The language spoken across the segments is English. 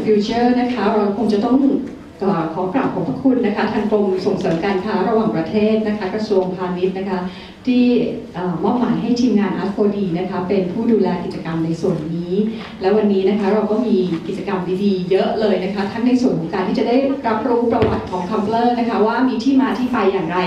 Future นะคะเราคงจะต้องขอกราบขอบพระคุณนะคะทางกรมส่งเสริมการค้าระหว่างประเทศนะคะกระทรวงพาณิชย์นะคะที่มอบหมายให้ทีมงาน Art4D นะคะเป็นผู้ดูแลกิจกรรมในส่วนนี้และวันนี้นะคะเราก็มีกิจกรรมดีๆเยอะเลยนะคะทั้งในส่วนของการที่จะได้รับรู้ประวัติของ Crumpler นะคะว่ามีที่มาที่ไปอย่างไร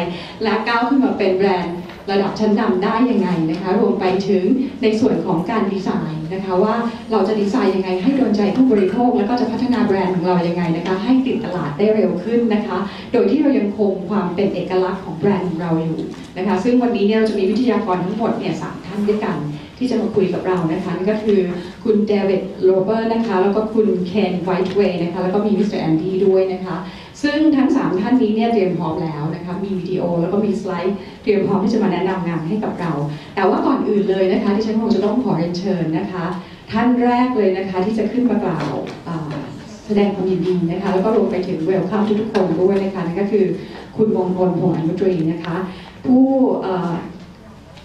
และก้าวขึ้นมาเป็นแบรนด์ระดับชั้นนำได้ยังไงนะคะรวมไปถึงในส่วนของการดีไซน์นะคะว่าเราจะดีไซน์ยังไงให้โดนใจผู้บริโภคแล้วก็จะพัฒนาแบรนด์ของเรายังไงนะคะให้ติดตลาดได้เร็วขึ้นนะคะโดยที่เรายังคงความเป็นเอกลักษณ์ของแบรนด์ของเราอยู่นะคะซึ่งวันนี้เนี่ยเราจะมีวิทยากรทั้งหมดเนี่ย3ท่านด้วยกันที่จะมาคุยกับเรานะคะนั่นก็คือคุณเดวิดโรเบอร์นะคะแล้วก็คุณเคนไวท์เวย์นะคะแล้วก็มีมิสเตอร์แอนดี้ด้วยนะคะซึ่งทั้ง3ท่านนี้เนี่ยเตรียมพร้อมแล้วนะคะมีวิดีโอแล้วก็มีสไลด์เตรียมพร้อมที่จะมาแนะนำงานให้กับเราแต่ว่าก่อนอื่นเลยนะคะที่ฉันคงจะต้องขอเรียนเชิญนะคะท่านแรกเลยนะคะที่จะขึ้นมากล่าวแสดงความยินดีนะคะแล้วก็รวมไปถึงเวลคัมทุกคนด้วยนะคะนั่นก็คือคุณมงคลพงษ์อนุตรีนะคะผู้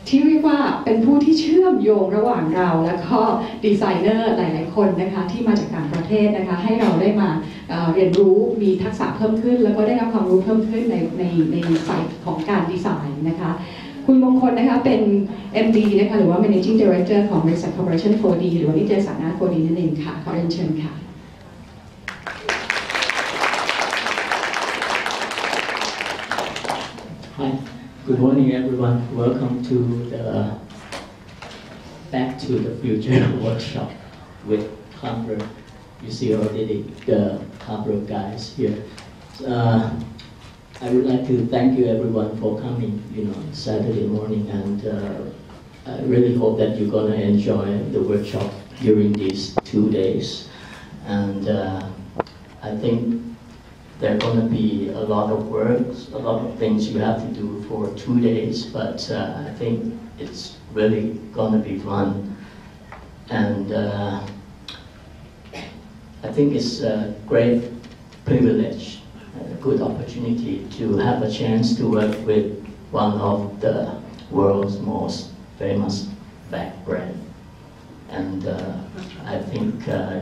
ที่เรียกว่าเป็นผู้ที่เชื่อมโยงระหว่างเราและก็ดีไซเนอร์หลายๆคนนะคะที่มาจากต่างประเทศนะคะให้เราได้มาเรียนรู้มีทักษะเพิ่มขึ้นแล้วก็ได้รับความรู้เพิ่มขึ้นในฝ่ายของการดีไซน์นะคะคุณมงคลนะคะเป็น MD นะคะหรือว่า Managing Director ของบริษัท Corporation 4D หรือว่านิตยสาร 4D นั่นเองค่ะขอเรียนเชิญค่ะHi, good morning everyone. Welcome to the Back to the Future workshop with Crumpler. You see already the Crumpler guys here. I would like to thank you everyone for coming, Saturday morning, and I really hope that you're gonna enjoy the workshop during these 2 days. And I think there are going to be a lot of works, a lot of things you have to do for 2 days, but I think it's really going to be fun. And I think it's a great privilege, a good opportunity to have a chance to work with one of the world's most famous bag brands. And I think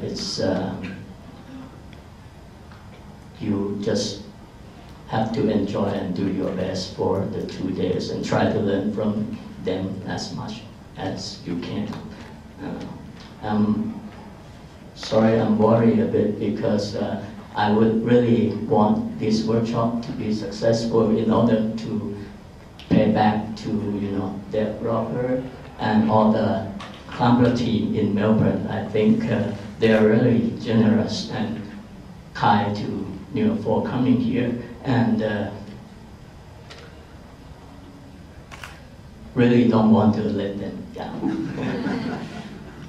it's you just have to enjoy and do your best for the 2 days and try to learn from them as much as you can. I'm sorry I'm worried a bit because I would really want this workshop to be successful in order to pay back to Deb Roper and all the Crumpler team in Melbourne. I think they are really generous and kind to for coming here, and really don't want to let them down.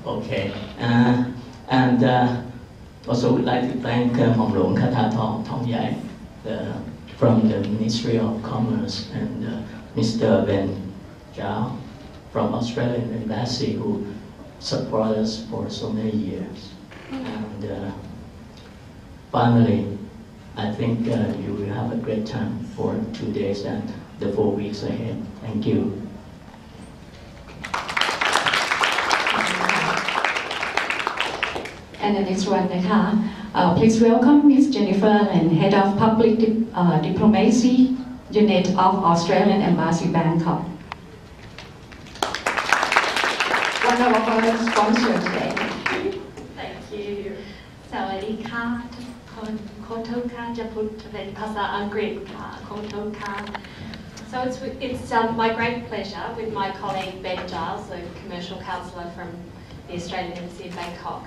Okay, and also would like to thank Mong Long Khatha Thong Yai from the Ministry of Commerce and Mr. Ben Zhao from Australian Embassy who support us for so many years. And finally, I think you will have a great time for 2 days and the 4 weeks ahead. Thank you. And the next one, please welcome Ms. Jennifer Allen, Head of Public Diplomacy Unit of Australian Embassy Bangkok. One of our sponsors today. Thank you. สวัสดีค่ะทุกคนขอโทษค่ะจะพูดเป็นภาษาอังกฤษค่ะขอโทษค่ะ So it's my great pleasure with my colleague Ben Giles, the Commercial Counsellor from the Australian Embassy in Bangkok,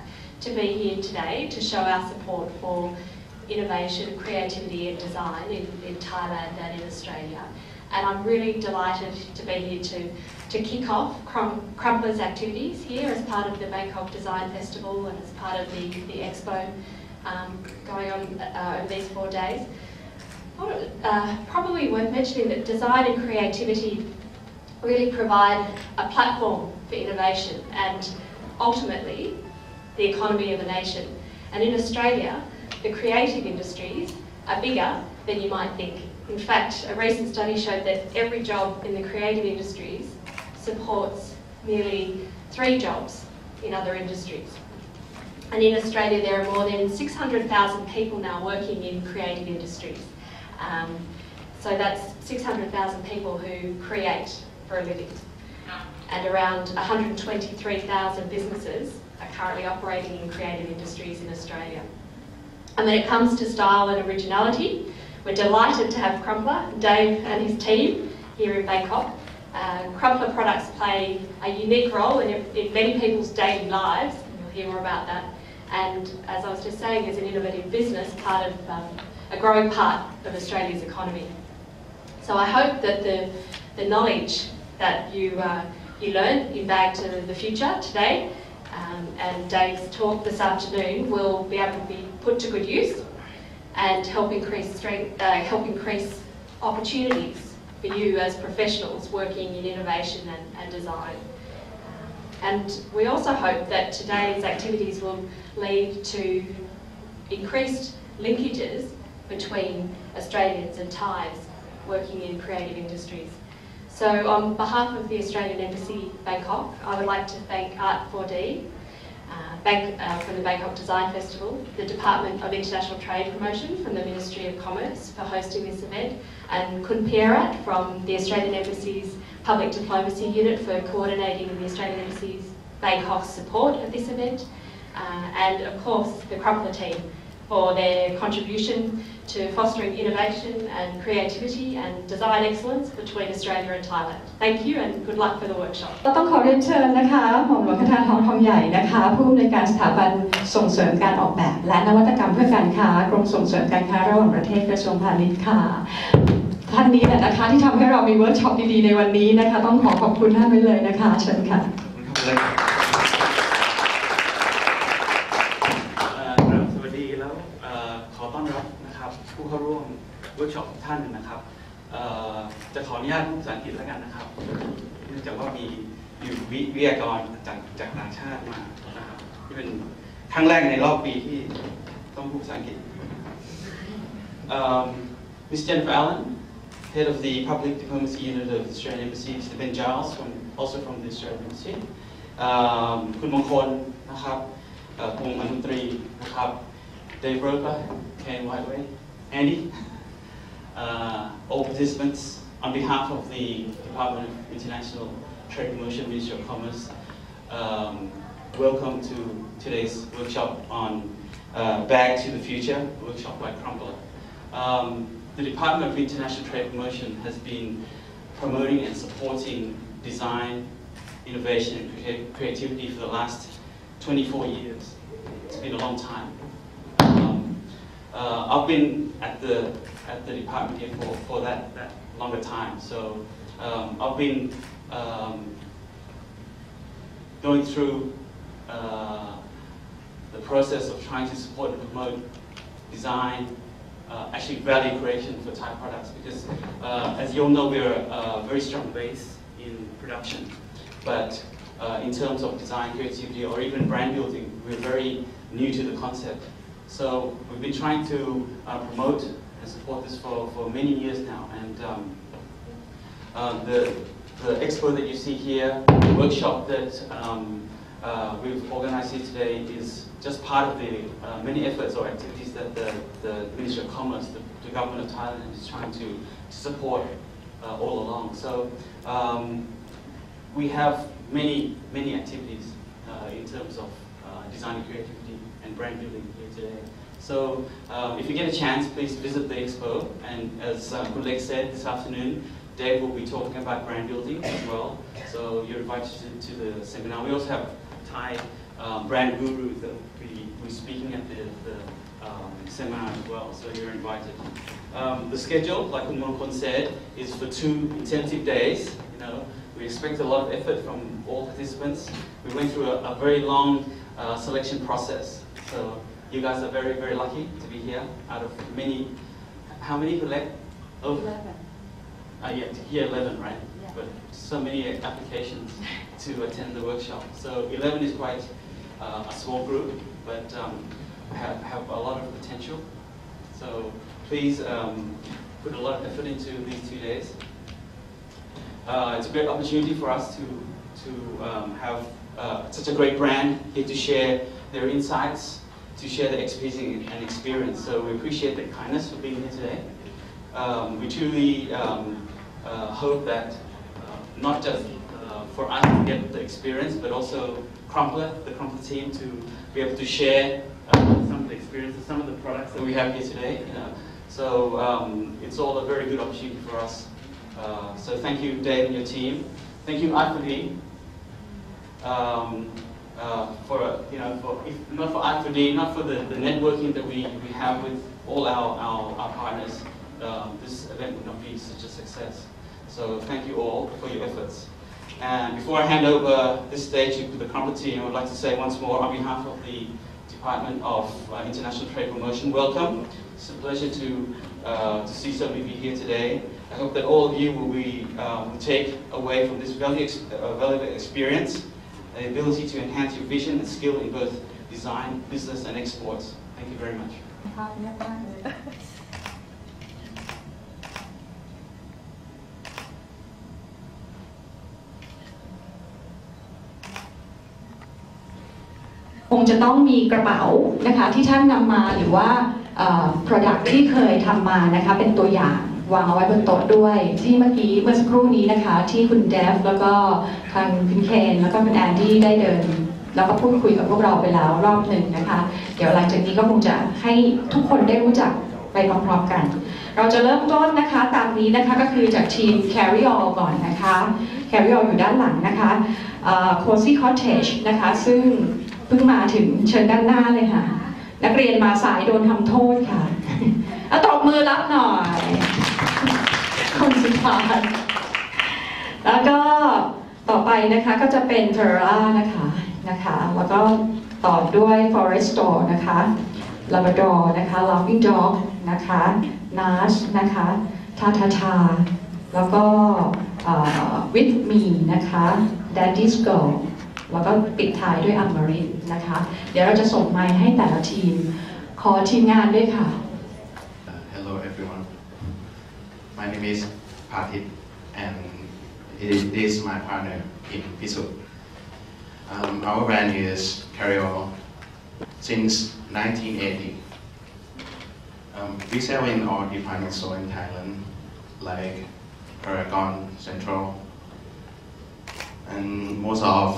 to be here today to show our support for innovation, creativity and design in Thailand and in Australia. And I'm really delighted to be here to kick off Crumpler's activities here as part of the Bangkok Design Festival and as part of the expo going on over these 4 days. Probably worth mentioning that design and creativity really provide a platform for innovation and ultimately the economy of a nation. And in Australia, the creative industries are bigger than you might think. In fact, a recent study showed that every job in the creative industries supports nearly 3 jobs in other industries. And in Australia, there are more than 600,000 people now working in creative industries. So that's 600,000 people who create for a living. And around 123,000 businesses are currently operating in creative industries in Australia. And when it comes to style and originality, we're delighted to have Crumpler, Dave and his team here in Bangkok. Crumpler products play a unique role in many people's daily lives, and you'll hear more about that. And as I was just saying, as an innovative business, part of a growing part of Australia's economy. So I hope that the knowledge that you learn in Bag to the Future today and Dave's talk this afternoon will be able to be put to good use and help increase opportunities for you as professionals working in innovation and design. And we also hope that today's activities will lead to increased linkages between Australians and Thais working in creative industries. So on behalf of the Australian Embassy Bangkok, I would like to thank Art 4D from the Bangkok Design Festival, the Department of International Trade Promotion from the Ministry of Commerce for hosting this event, and Kun Pierat from the Australian Embassy's Public Diplomacy Unit for coordinating the Australian Embassy's Bangkok's support of this event, and of course the Crumpler team for their contribution to fostering innovation and creativity and design excellence between Australia and Thailand. Thank you and good luck for the workshop. เราต้องขอเรียนเชิญนะคะหม่อมหลวงคทาทองทองใหญ่นะคะผู้อำนวยการสถาบันส่งเสริมการออกแบบและนวัตกรรมเพื่อการค้ากรมส่งเสริมการค้าระหว่างประเทศกระทรวงพาณิชย์ค่ะท่านนี้แหละนะคะที่ทำให้เรามีเวิร์กช็อปดีๆในวันนี้นะคะต้องขอบคุณท่านไว้เลยนะคะเชิญค่ะสวัสดีแล้วขอต้อนรับนะครับผู้เข้าร่วมเวิร์กช็อปทุกท่านนะครับจะขออนุญาตพูดภาษาอังกฤษแล้วกันนะครับเนื่องจากว่ามีวิทยากรจากต่างชาติมานะครับที่เป็นครั้งแรกในรอบปีที่ต้องพูดภาษาอังกฤษ Miss Jennifer Allen, Head of the Public Diplomacy Unit of the Australian Embassy, Mr. Ben Giles, also from the Australian Embassy, คุณมงคลนะครับวงดนตรีนะครับ Dave Roper, Ken Whiteway, Andy, all participants, on behalf of the Department of International Trade Promotion, Ministry of Commerce, welcome to today's workshop on Bag to the Future, a workshop by Crumpler. The Department of International Trade Promotion has been promoting and supporting design, innovation and creativity for the last 24 years. It's been a long time. I've been at the department here for that longer time. So I've been going through the process of trying to support and promote design, actually value creation for Thai products, because as you all know, we're a very strong base in production, but in terms of design, creativity, or even brand building, we're very new to the concept. So we've been trying to promote and support this for many years now, and the expo that you see here, the workshop that we've organized here today is just part of the many efforts or activities that the Ministry of Commerce, the government of Thailand is trying to support all along. So we have many activities in terms of design and creativity and brand building here today. So if you get a chance, please visit the expo. And as Kulek said this afternoon, Dave will be talking about brand building as well. So you're invited to the seminar. We also have Thai brand gurus that will be speaking at the seminar as well. So you're invited. The schedule, like Kun said, is for 2 intensive days. You know, we expect a lot of effort from all participants. We went through a very long selection process. So you guys are very lucky to be here. Out of many, how many who left? 11. Yeah, here 11, right? Yeah. But so many applications to attend the workshop. So 11 is quite a small group, but have a lot of potential. So please put a lot of effort into these 2 days. It's a great opportunity for us to have such a great brand here to share their insights, to share their expertise and experience. So we appreciate the kindness for being here today. We truly hope that not just for us to get the experience, but also Crumpler, the Crumpler team, to be able to share some of the experiences, some of the products that we have here today. So it's all a very good opportunity for us. So thank you, Dave and your team. Thank you, I4D, if not for I4D, not for the networking that we have with all our partners, this event would not be such a success. So thank you all for your efforts. And before I hand over this stage to the Crumpler team, I would like to say once more on behalf of the Department of International Trade Promotion, welcome. It's a pleasure to see so many of you here today. I hope that all of you will take away from this valuable experience the ability to enhance your vision and skill in both design, business, and exports. Thank you very much. คงจะต้องมีกระเป๋านะคะที่ท่านนำมาหรือว่า product ที่เคยทำมานะคะเป็นตัวอย่างวางเอาไว้บนโต๊ะด้วยที่เมื่อสักครู่นี้นะคะที่คุณเดฟแล้วก็ทางคุณเคนแล้วก็คุณแอนดี้ได้เดินแล้วก็พูดคุยกับพวกเราไปแล้วรอบหนึ่งนะคะเดี๋ยวหลังจากนี้ก็คงจะให้ทุกคนได้รู้จักไปพร้อมๆกันเราจะเริ่มต้นนะคะตามนี้นะคะก็คือจากทีม Carry All ก่อนนะคะ Carry All อยู่ด้านหลังนะคะ Cozy Cottage นะคะซึ่งเพิ่งมาถึงเชิญด้านหน้าเลยค่ะนักเรียนมาสายโดนทำโทษค่ะเอาตบมือรับหน่อยคนสุดท้ายแล้วก็ต่อไปนะคะก็จะเป็น Terra นะคะแล้วก็ต่อด้วย Foresto นะคะ Labrador นะคะ Laughing Dog นะคะ Nash นะคะ Tata แล้วก็With Me นะคะ Daddy's Girl แล้วก็ปิดท้ายด้วยอมฤตนะคะเดี๋ยวเราจะส่งไมค์ให้แต่ละทีมขอทีมงานด้วยค่ะ Hello everyone. My name is Pathit and this is my partner in Pisut. Our brand is Carry All since 1980. We sell in all department stores in Thailand like Paragon, Central, and most of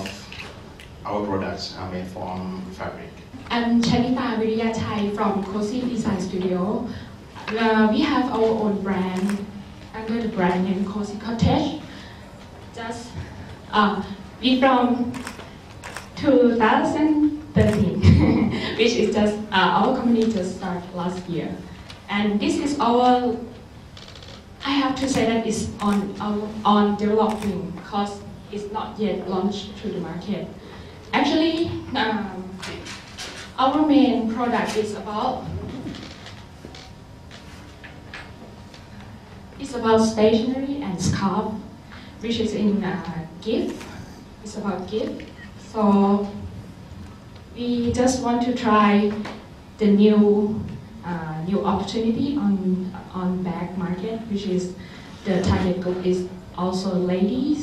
our products are made from fabric. I'm Chanita Viriyachai from Cozy Design Studio. We have our own brand under the brand name Cozy Cottage. We from 2013, which is just our company just started last year, and this is our. I have to say that it's on developing because it's not yet launched to the market. Actually, our main product is about stationery and scarf, which is in gift. It's about gift. So we just want to try the new opportunity on bag market, which is the target group is also ladies,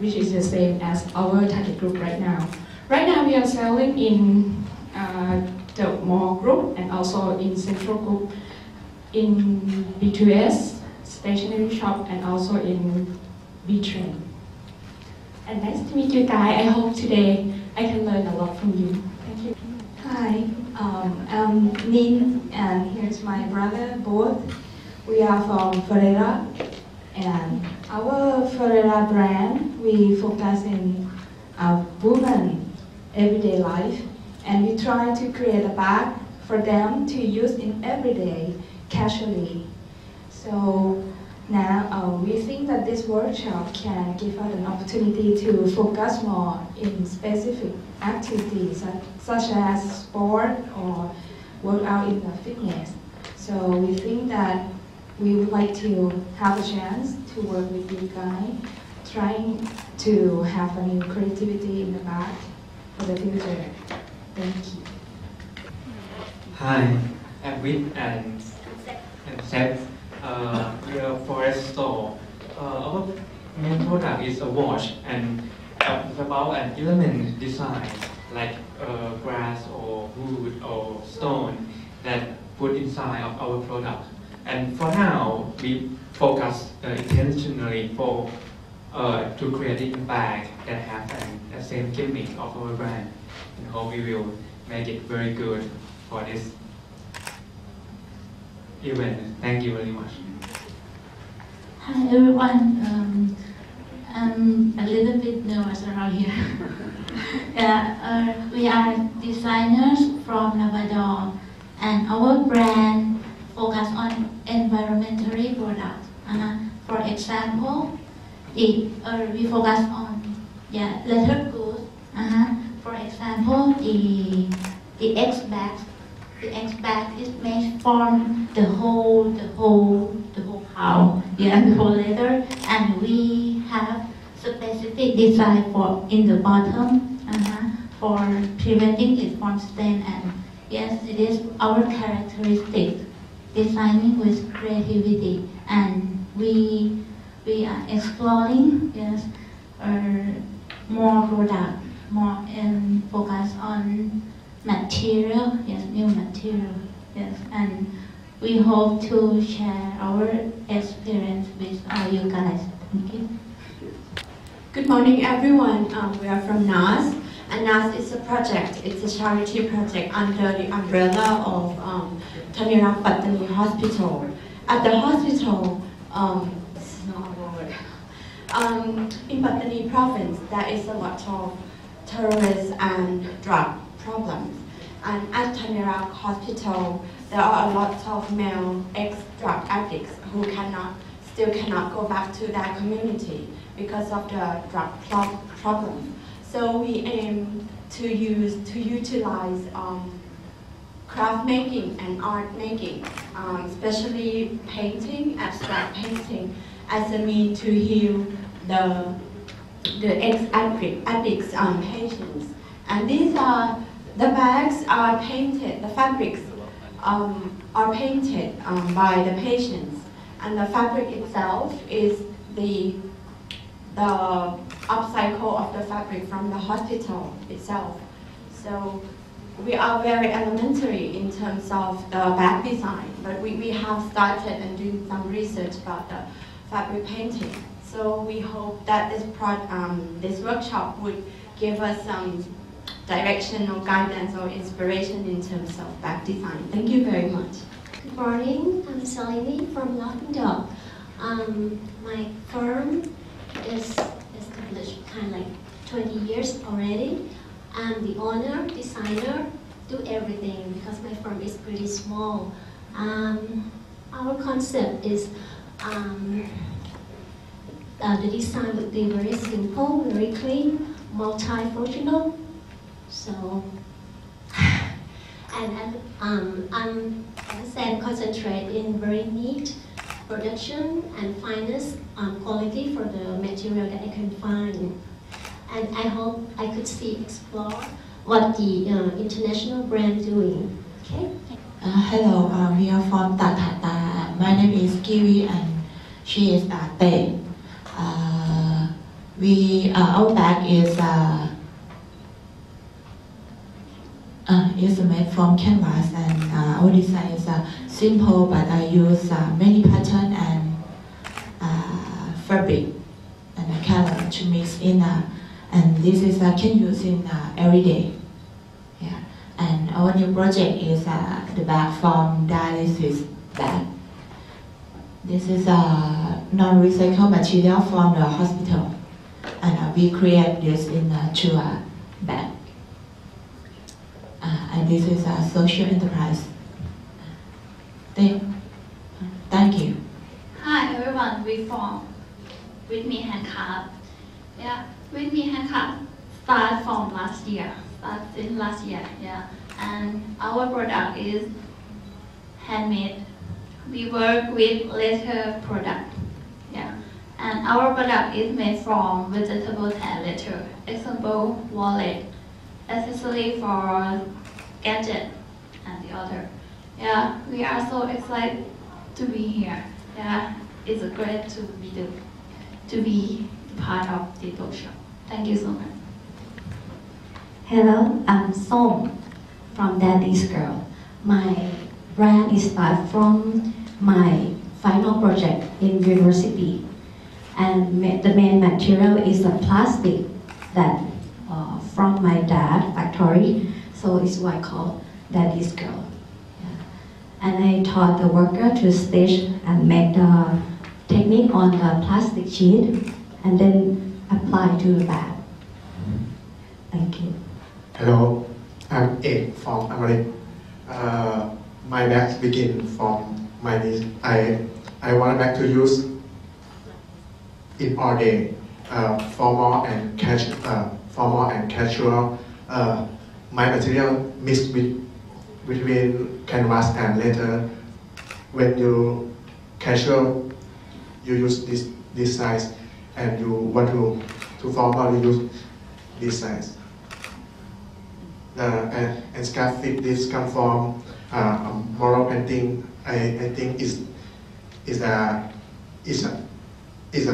which is the same as our target group right now. Right now we are selling in the mall group and also in central group, in B2S, stationery shop, and also in B-Train. And nice to meet you guys. I hope today I can learn a lot from you. Thank you. Hi, I'm Nin, and here's my brother, both. We are from Ferreira, and our Ferreira brand, we focus in women everyday life, and we try to create a bag for them to use in everyday, casually. So now we think that this workshop can give us an opportunity to focus more in specific activities such as sport or work out in the fitness. So we think that we would like to have a chance to work with you guys, trying to have a new creativity in the back for the future. Thank you. Hi, I'm Wit and Seth. We are Foresto. Our main product is a watch, and it's about an element design like grass or wood or stone that put inside of our product. And for now, we focus intentionally for to creating a bag that have the same gimmick of our brand. And hope we will make it very good for this event. Thank you very much. Hi everyone. I'm a little bit nervous around here. We are designers from Labrador, and our brand focus on environmentally products. For example, we focus on leather goods. For example, the X bag. The X bag is made from the whole cow, the whole leather, and we have specific design for in the bottom for preventing it from stain. And yes, it is our characteristic, designing with creativity, and we are exploring more product, more and focus on material, new material, and we hope to share our experience with all you guys. Thank you. Good morning, everyone. We are from NAS, and NAS is a project. It's a charity project under the umbrella of Tamirak Pattani Hospital. At the hospital, this is not a word. In Pattani province, there is a lot of terrorist and drug problems. And at Tamirak Hospital, there are a lot of male ex-drug addicts who still cannot go back to their community because of the drug problem. So we aim to utilize craft making and art making, especially painting, abstract painting, as a means to heal the ex-addicts patients. And the bags are painted, the fabrics are painted by the patients, and the fabric itself is the upcycle of the fabric from the hospital itself. So we are very elementary in terms of the bag design, but we have started and doing some research about the fabric painting. So we hope that this workshop would give us some direction or guidance or inspiration in terms of bag design. Thank you very much. Good morning, I'm Salini from Lavender. My firm is established kind of like 20 years already. I'm the owner, designer, do everything because my firm is pretty small. Our concept is the design would be very simple, very clean, multifunctional. So, and I'm, as I said, concentrate in very neat production and finest quality for the material that I can find. And I hope I could explore what the international brand doing. Okay. Hello, we are from Tatata. My name is Kiwi and she is Te. Our bag is made from canvas, and our design is simple, but I use many pattern and fabric and color to mix in, and this is can use in every day. Yeah, and our new project is the bag from dialysis bag. This is a non-recycled material from the hospital, and we create this in a bag. And this is a social enterprise. Thank you. Hi everyone, we from With Me Handcraft. Yeah, With Me Handcraft started from last year. Yeah. And our product is handmade. We work with leather product. Yeah. And our product is made from vegetable and leather. Example, wallet, accessory for gadget, and the other. Yeah, we are so excited to be here. Yeah, it's great to be there. to be part of the workshop. Thank you so much. Hello, I'm Som from Daddy's Girl. My brand is started from my final project in university, and the main material is a plastic that from my dad factory, so it's why I call Daddy's Girl. Yeah. And I taught the worker to stitch and make the technique on the plastic sheet and then apply to the bag. Thank you. Hello, I'm Ek from America. My bags begin from my knees. I want back to use in all day, formal and casual. My material mixed between canvas and leather. When you casual, you use this size, and you want to formally use this size. And scarf fit this come from mural painting. I think is a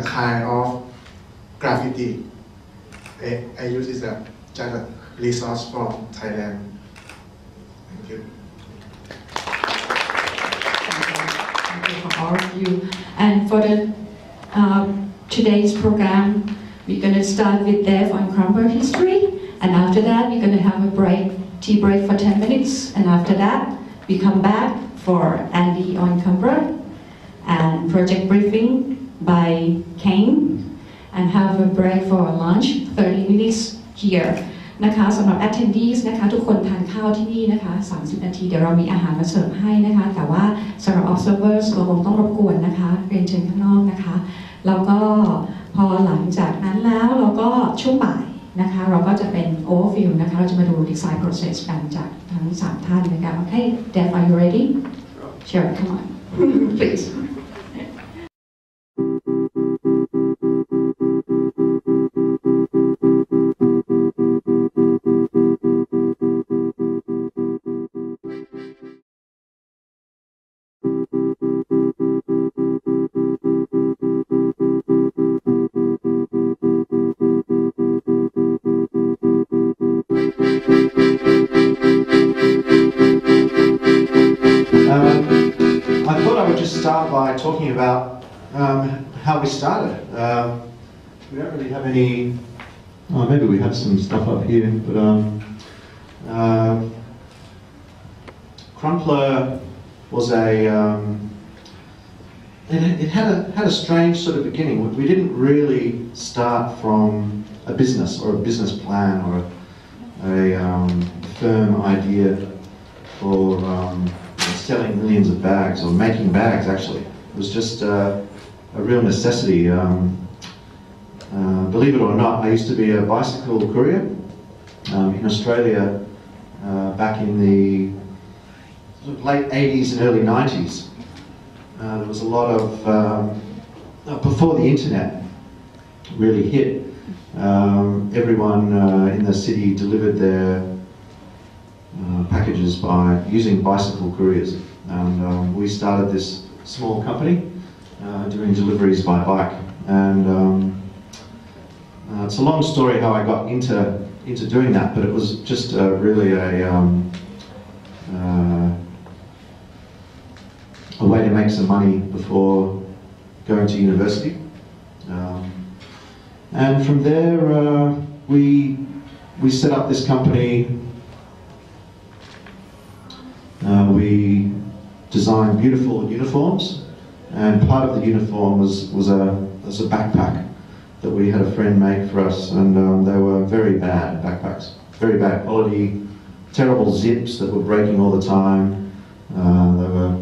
kind of graffiti. I use it as just a resource from Thailand. Thank you. Thank you for all of you. And for the today's program, we're going to start with Dev on Crumpler history. And after that, we're going to have a tea break for 10 minutes. And after that, we come back for Andy on Crumpler and project briefing by Kane, and have a break for lunch, 30 minutes here. นะคะสำหรับ attendees นะคะทุกคนทานข้าวที่นี่นะคะ30 นาทีเดี๋ยวเรามีอาหารมาเสิร์ฟให้นะคะแต่ว่าสำหรับ observers เราคงต้องรบกวนนะคะเรียนเชิญข้างนอกนะคะแล้วก็พอหลังจากนั้นแล้วเราก็ช่วงบ่ายนะคะเราก็จะเป็น overview นะคะเราจะมาดู design process กันจากทั้ง3ท่านนะคะ Okay, Dev, are you ready? Sure, come on. Please. I thought I would just start by talking about how we started. We don't really have any, maybe we have some stuff up here, but Crumpler was it had a strange sort of beginning. We didn't really start from a business or a business plan or a firm idea for selling millions of bags or making bags. Actually, it was just a real necessity. Believe it or not, I used to be a bicycle courier in Australia back in the sort of late 80s and early 90s. There was a lot of, before the internet really hit, everyone in the city delivered their packages by using bicycle couriers. And we started this small company doing deliveries by bike. And it's a long story how I got into doing that, but it was just really a way to make some money before going to university. And from there, we set up this company. We designed beautiful uniforms, and part of the uniform was a backpack that we had a friend make for us, and they were very bad backpacks, very bad quality, terrible zips that were breaking all the time. They were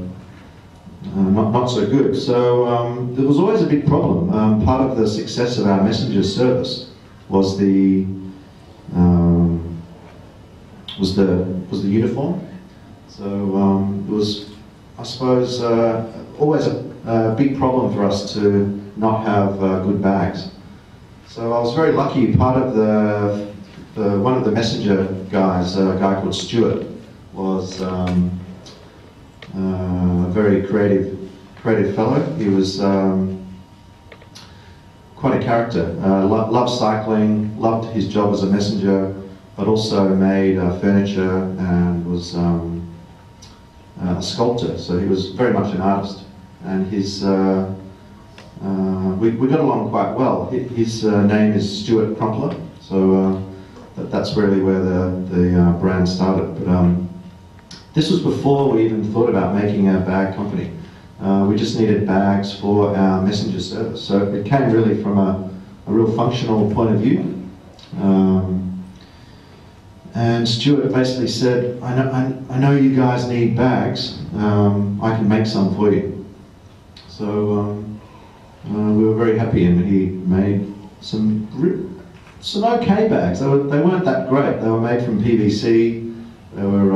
not so good. So there was always a big problem. Part of the success of our messenger service was the uniform. So it was, I suppose, always a big problem for us to not have good bags. So I was very lucky. Part of one of the messenger guys, a guy called Stuart, was a very creative fellow. He was quite a character. Loved cycling, loved his job as a messenger, but also made furniture and was a sculptor. So he was very much an artist, and his we got along quite well. His name is Stuart Crumpler, so that's really where the brand started. But this was before we even thought about making a bag company. We just needed bags for our messenger service, so it came really from a real functional point of view. And Stuart basically said, I know you guys need bags, I can make some for you. So we were very happy, and he made some okay bags. They weren't that great. They were made from PVC. They were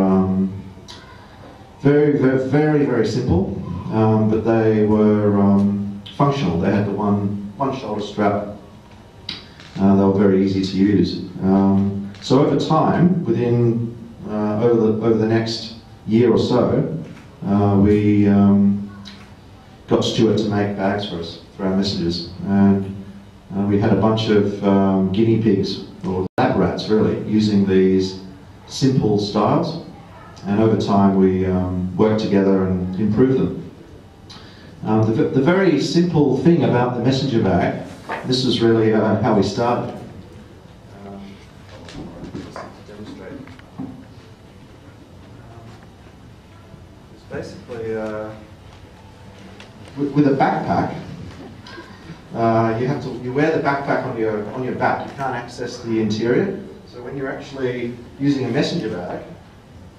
very simple, but they were functional. They had the one shoulder strap. They were very easy to use. So over time, within over the next year or so, we got Stuart to make bags for us, for our messengers, and we had a bunch of guinea pigs, or lab rats really, using these simple styles, and over time we worked together and improved them. The very simple thing about the messenger bag, this is really how we started. Basically, with a backpack, you wear the backpack on your back. You can't access the interior. So when you're actually using a messenger bag,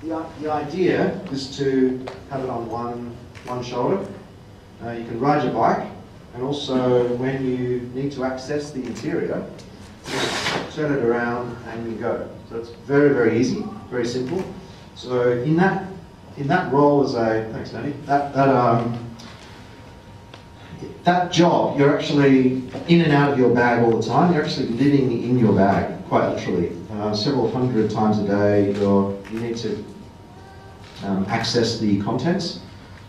the idea is to have it on one shoulder. You can ride your bike, and also when you need to access the interior, just turn it around and you go. So it's very easy, very simple. So in that role as a, thanks Danny, that job, you're actually in and out of your bag all the time. You're actually living in your bag, quite literally. Several hundred times a day, you need to access the contents.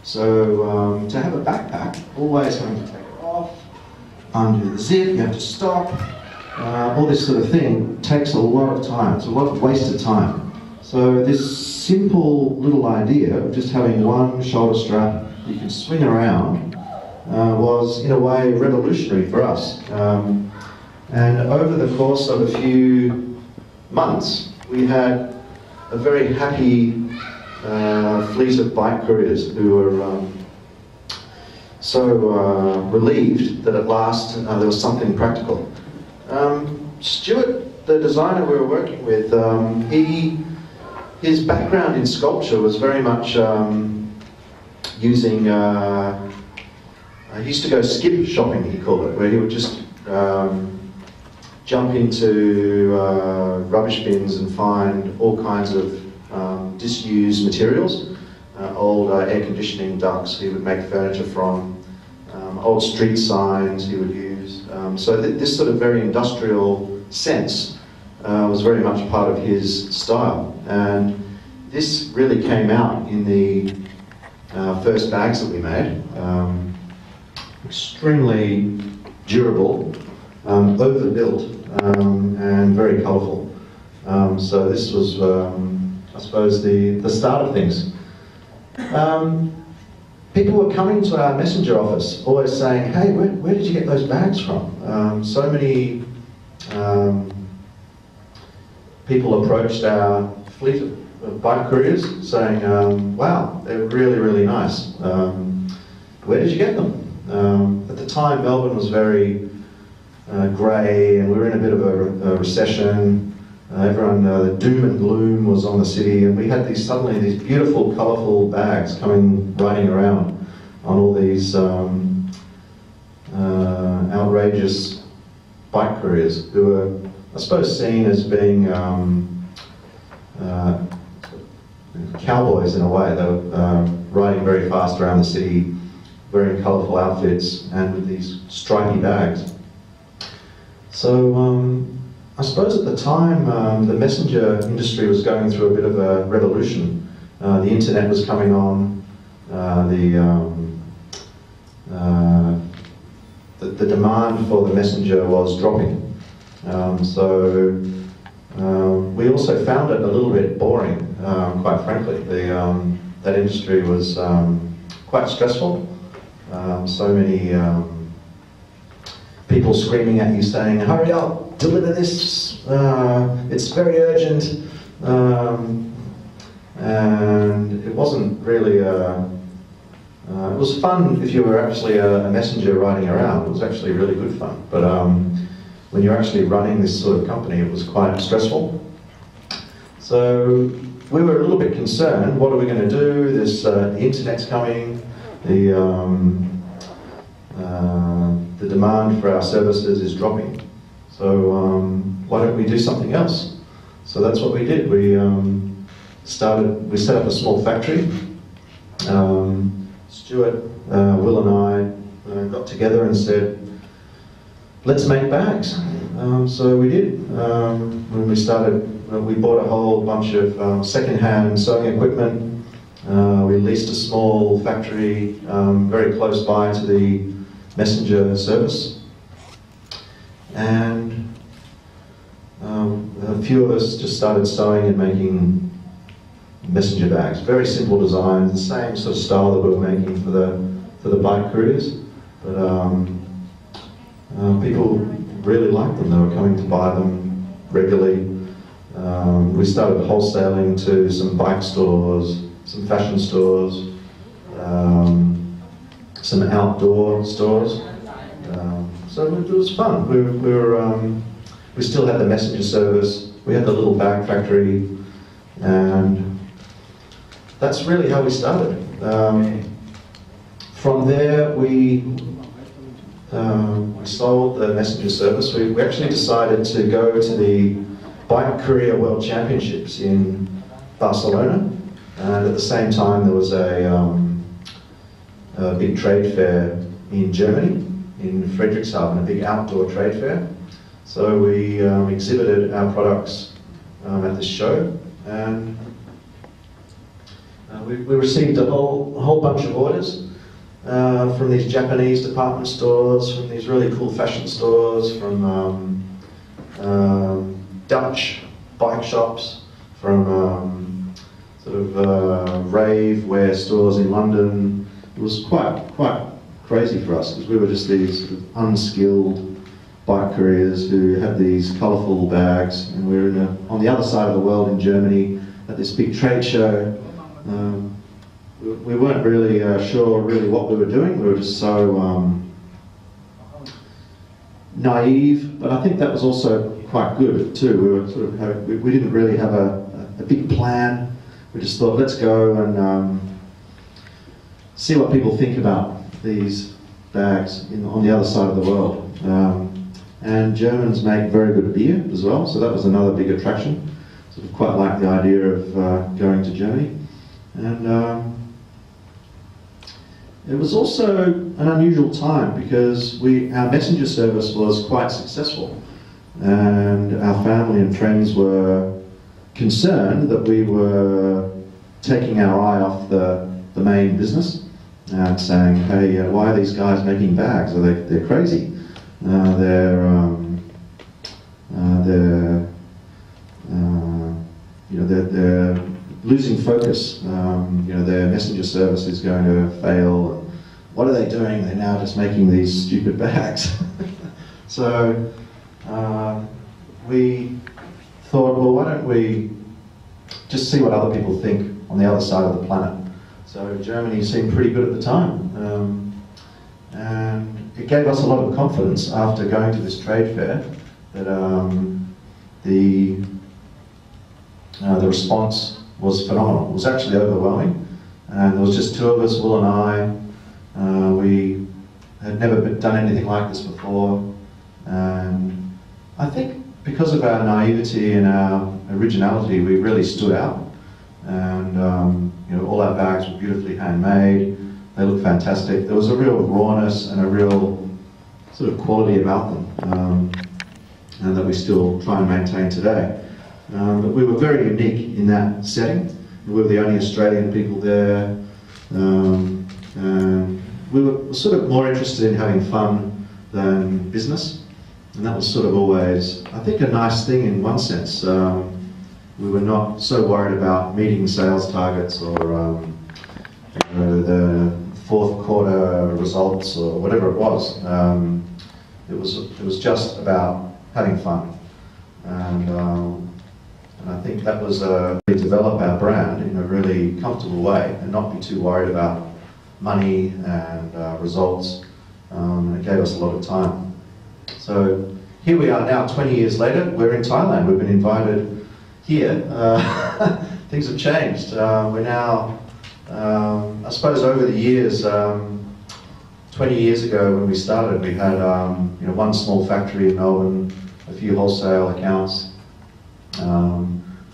So to have a backpack, always having to take it off, undo the zip, you have to stop. All this sort of thing takes a lot of time. It's a lot of wasted time. So this simple little idea of just having one shoulder strap you can swing around was in a way revolutionary for us. And over the course of a few months, we had a very happy fleet of bike couriers who were so relieved that at last there was something practical. Stuart, the designer we were working with, his background in sculpture was very much using, he used to go skip shopping, he called it, where he would just jump into rubbish bins and find all kinds of disused materials, old air conditioning ducts he would make furniture from, old street signs he would use. So this sort of very industrial sense was very much part of his style, and this really came out in the first bags that we made. Extremely durable, overbuilt, and very colourful. So this was, I suppose, the start of things. People were coming to our messenger office, always saying, "Hey, where did you get those bags from?" So many people approached our fleet of bike couriers saying, "Wow, they're really nice. Where did you get them?" At the time, Melbourne was very grey, and we were in a bit of a recession. Everyone, the doom and gloom was on the city, and we had suddenly these beautiful, colourful bags riding around on all these outrageous bike couriers who were, I suppose, seen as being cowboys in a way. They were riding very fast around the city, wearing colourful outfits, and with these stripy bags. So I suppose at the time the messenger industry was going through a bit of a revolution. The internet was coming on, the demand for the messenger was dropping. We also found it a little bit boring, quite frankly. That industry was quite stressful. So many people screaming at you saying, hurry up, deliver this, it's very urgent. And it wasn't really it was fun if you were actually a messenger riding around. It was actually really good fun. But when you're actually running this sort of company, it was quite stressful. So we were a little bit concerned. What are we going to do? The internet's coming. The demand for our services is dropping. So why don't we do something else? So that's what we did. We set up a small factory. Stuart, Will and I got together and said, let's make bags. So we did. When we started, we bought a whole bunch of second-hand sewing equipment. We leased a small factory very close by to the messenger service. And a few of us just started sewing and making messenger bags. Very simple designs, the same sort of style that we were making for the bike couriers. But people really liked them. They were coming to buy them regularly. We started wholesaling to some bike stores, some fashion stores, some outdoor stores. So it was fun. We still had the messenger service. We had the little bag factory, and that's really how we started. From there, we sold the messenger service. We actually decided to go to the Bike Courier World Championships in Barcelona, and at the same time there was a big trade fair in Germany, in Friedrichshafen, a big outdoor trade fair. So we exhibited our products at this show, and we received a whole bunch of orders from these Japanese department stores, from these really cool fashion stores, from Dutch bike shops, from sort of rave wear stores in London. It was quite crazy for us, because we were just these sort of unskilled bike couriers who had these colourful bags, and we were on the other side of the world in Germany at this big trade show. We weren't really sure what we were doing. We were just so naive, but I think that was also quite good too. We were sort of we didn't really have a big plan. We just thought, let's go and see what people think about these bags on the other side of the world. And Germans make very good beer as well, so that was another big attraction. Sort of quite like the idea of going to Germany. And it was also an unusual time, because our messenger service was quite successful, and our family and friends were concerned that we were taking our eye off the main business, and saying, hey, why are these guys making bags? They're crazy. They're losing focus. Their messenger service is going to fail. What are they doing? They're now just making these stupid bags. So we thought, well, why don't we just see what other people think on the other side of the planet? So Germany seemed pretty good at the time. And it gave us a lot of confidence after going to this trade fair that the response was phenomenal. It was actually overwhelming, and there was just two of us, Will and I. We had never done anything like this before, and I think because of our naivety and our originality, we really stood out. And all our bags were beautifully handmade. They looked fantastic. There was a real rawness and a real sort of quality about them, and that we still try and maintain today. But we were very unique in that setting. We were the only Australian people there. And we were sort of more interested in having fun than business. And that was sort of always, I think, a nice thing in one sense. We were not so worried about meeting sales targets or the fourth quarter results or whatever it was. It was just about having fun. And I think that was we develop our brand in a really comfortable way and not be too worried about money and results. It gave us a lot of time. So here we are now, 20 years later. We're in Thailand. We've been invited here. Things have changed. We're now, I suppose, over the years. 20 years ago, when we started, we had one small factory in Melbourne, a few wholesale accounts, 5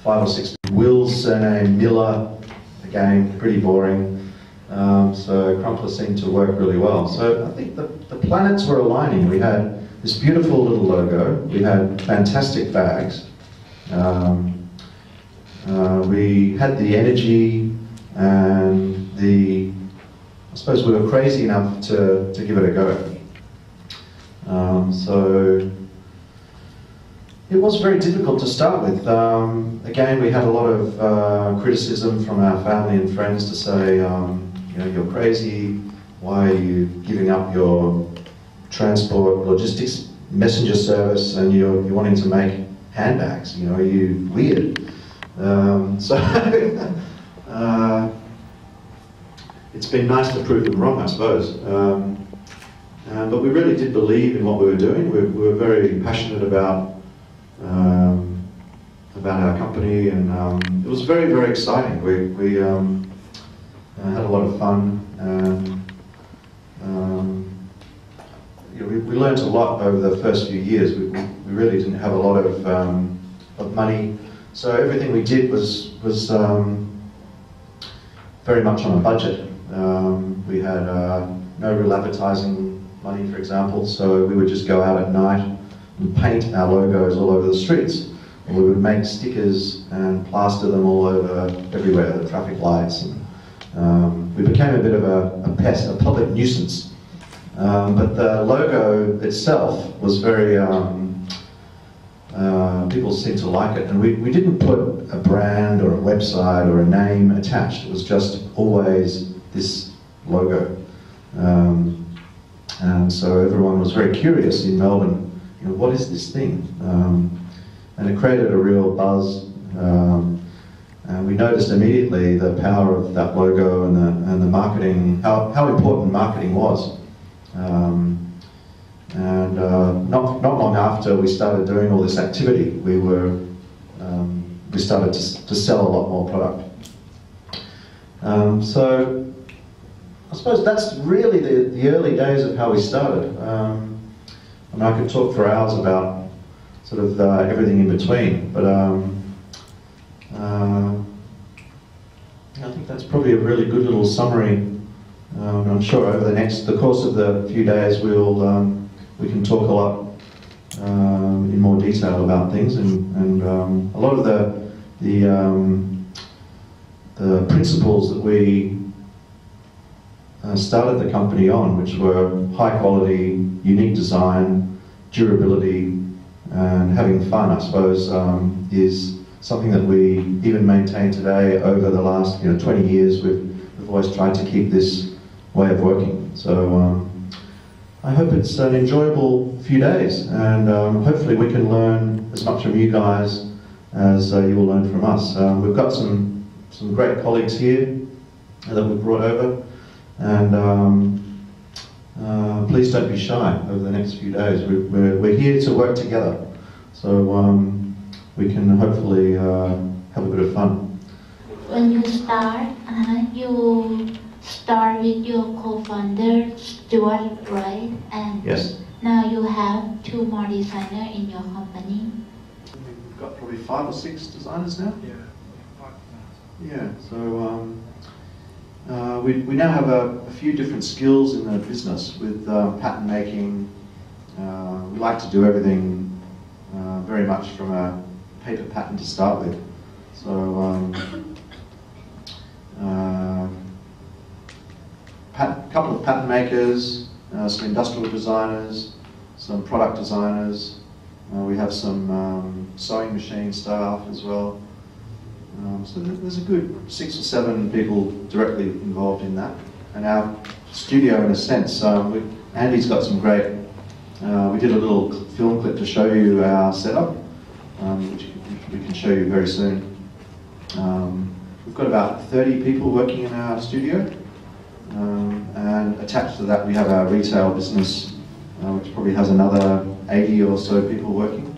or 6. Will's surname Miller, again, pretty boring. So Crumpler seemed to work really well. So I think the planets were aligning. We had this beautiful little logo. We had fantastic bags. We had the energy and I suppose we were crazy enough to give it a go. So it was very difficult to start with. Again, we had a lot of criticism from our family and friends to say, you're crazy, why are you giving up your transport, logistics, messenger service, and you're wanting to make handbags, are you weird? It's been nice to prove them wrong, I suppose. But we really did believe in what we were doing. We were very passionate about our company, and it was very, very exciting. We had a lot of fun, and we learned a lot over the first few years. We really didn't have a lot of money, so everything we did was very much on a budget. We had no real advertising money, for example, so we would just go out at night and paint our logos all over the streets. And we would make stickers and plaster them all over everywhere, the traffic lights. And, we became a bit of a pest, a public nuisance. But the logo itself was very, people seemed to like it. And we didn't put a brand or a website or a name attached. It was just always this logo. And so everyone was very curious in Melbourne, what is this thing? And it created a real buzz. And we noticed immediately the power of that logo and the marketing, how important marketing was. Not long after we started doing all this activity, we started to sell a lot more product. So I suppose that's really the early days of how we started. And I could talk for hours about sort of everything in between, but I think that's probably a really good little summary. I'm sure over the course of the few days we can talk a lot in more detail about things, and a lot of the principles that we started the company on, which were high quality, unique design, durability, and having fun, I suppose, is something that we even maintain today. Over the last 20 years, we've always tried to keep this way of working. So I hope it's an enjoyable few days, and hopefully we can learn as much from you guys as you will learn from us. We've got some great colleagues here that we've brought over, and please don't be shy over the next few days. We're here to work together, so we can hopefully have a bit of fun. When you start, you start with your co-founder, Stuart, right? And yes. Now you have 2 more designers in your company. We've got probably 5 or 6 designers now. Yeah. So we now have a few different skills in the business with pattern making. We like to do everything very much from a paper pattern to start with. So couple of pattern makers, some industrial designers, some product designers. We have some sewing machine staff as well. So there's a good 6 or 7 people directly involved in that. And our studio, in a sense, Andy's got some great, we did a little film clip to show you our setup, which we can show you very soon. We've got about 30 people working in our studio, and attached to that we have our retail business, which probably has another 80 or so people working,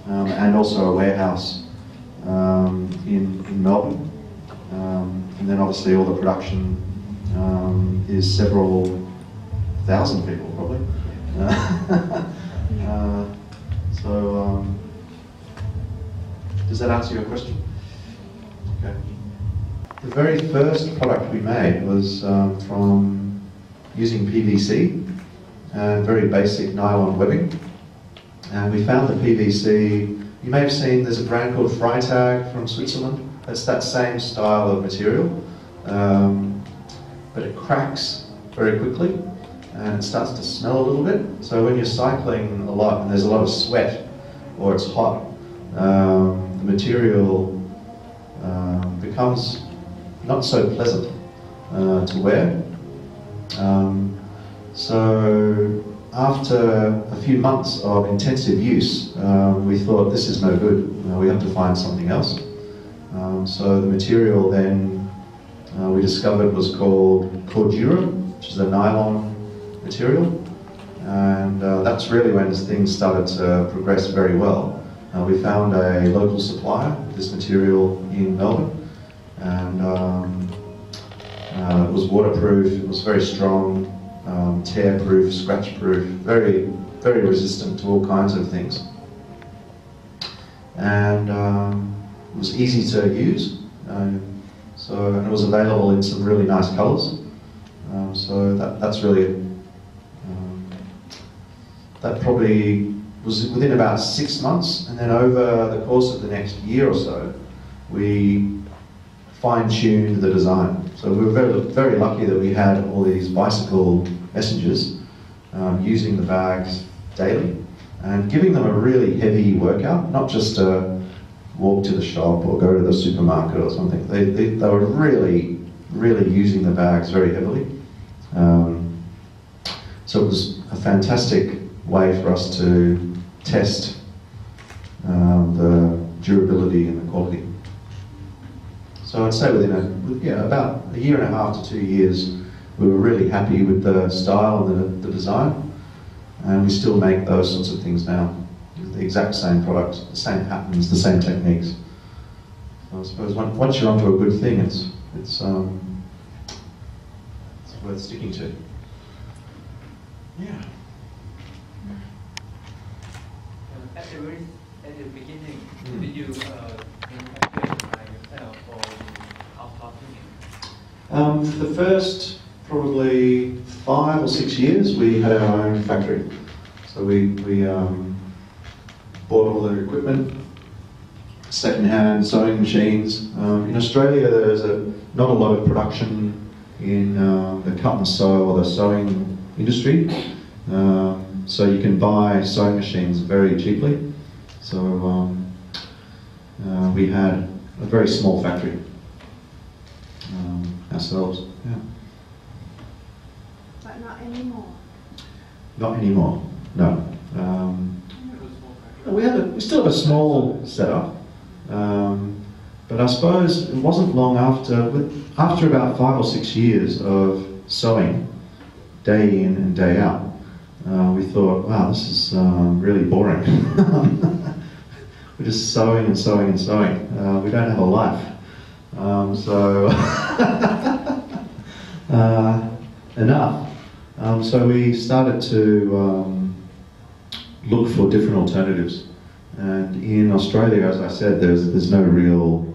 and also a warehouse in Melbourne. And then obviously all the production is several thousand people probably. Does that answer your question? Okay. The very first product we made was from using PVC and very basic nylon webbing. And we found the PVC, you may have seen there's a brand called Freitag from Switzerland. It's that same style of material, but it cracks very quickly and it starts to smell a little bit. So when you're cycling a lot and there's a lot of sweat or it's hot, the material becomes not so pleasant to wear. So after a few months of intensive use, we thought this is no good, we have to find something else. So the material then we discovered was called Cordura, which is a nylon material, and that's really when things started to progress very well. We found a local supplier of this material in Melbourne, and it was waterproof, it was very strong, tear-proof, scratch-proof, very, very resistant to all kinds of things. And it was easy to use, and it was available in some really nice colours. So that's really, that probably was within about 6 months, and then over the course of the next year or so, we fine-tuned the design. So we were very, very lucky that we had all these bicycle messengers using the bags daily and giving them a really heavy workout, not just a walk to the shop or go to the supermarket or something. They were really, really using the bags very heavily. So it was a fantastic way for us to test the durability and the quality. So I'd say within about a year and a half to 2 years, we were really happy with the style and the design, and we still make those sorts of things now. The exact same products, the same patterns, the same techniques. So I suppose once you're onto a good thing, it's worth sticking to. Yeah. At the beginning, did you manufacture it by yourself or outsourcing it? For the first probably 5 or 6 years, we had our own factory. So we bought all the equipment, second-hand sewing machines. In Australia, there's not a lot of production in the cut and sew or the sewing industry. So you can buy sewing machines very cheaply. So we had a very small factory ourselves. Yeah. But not anymore. Not anymore. No. We still have a small setup, but I suppose it wasn't long after about 5 or 6 years of sewing, day in and day out. We thought, wow, this is really boring. We're just sewing and sewing and sewing. We don't have a life. Enough. So we started to look for different alternatives. And in Australia, as I said, there's no real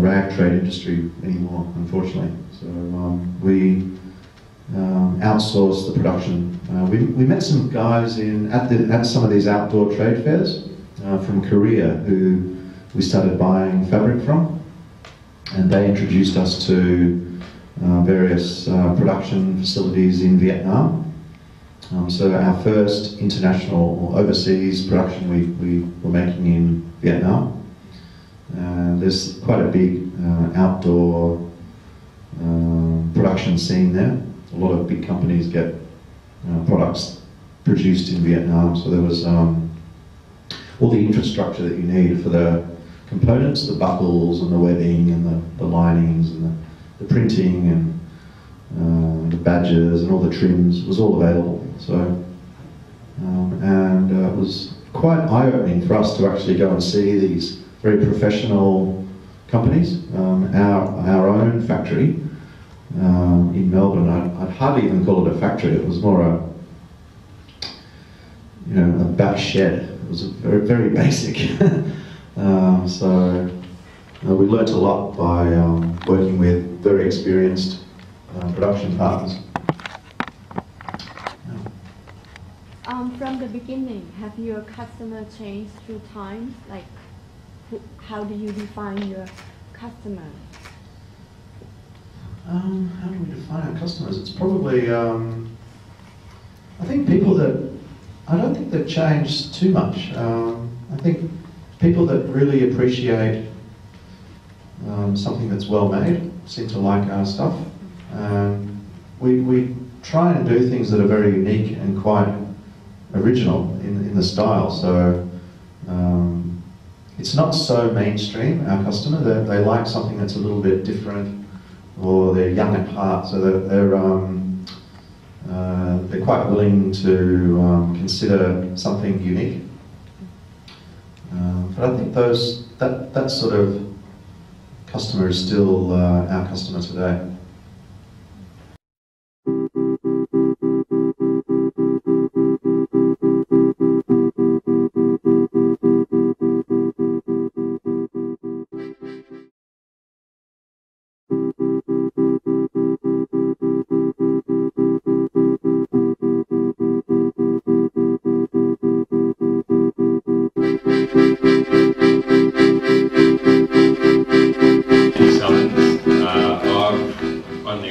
rag trade industry anymore, unfortunately. So we outsourced the production. We met some guys at some of these outdoor trade fairs from Korea who we started buying fabric from, and they introduced us to various production facilities in Vietnam. So our first international or overseas production we were making in Vietnam. There's quite a big outdoor production scene there. A lot of big companies get products produced in Vietnam, so there was all the infrastructure that you need for the components, the buckles and the webbing and the linings and the printing and the badges and all the trims was all available. So, it was quite eye-opening for us to actually go and see these very professional companies. Our own factory in Melbourne, I'd hardly even call it a factory. It was more a batch shed. It was very, very basic. So we learnt a lot by working with very experienced production partners. From the beginning, have your customer changed through time? Like, how do you define your customer? How do we define our customers? It's probably, I think people that, I don't think they've changed too much. I think people that really appreciate something that's well made seem to like our stuff. We try and do things that are very unique and quite original in the style. So it's not so mainstream, our customer. They like something that's a little bit different, or they're young at heart, so they're quite willing to consider something unique. But I think that sort of customer is still our customer today.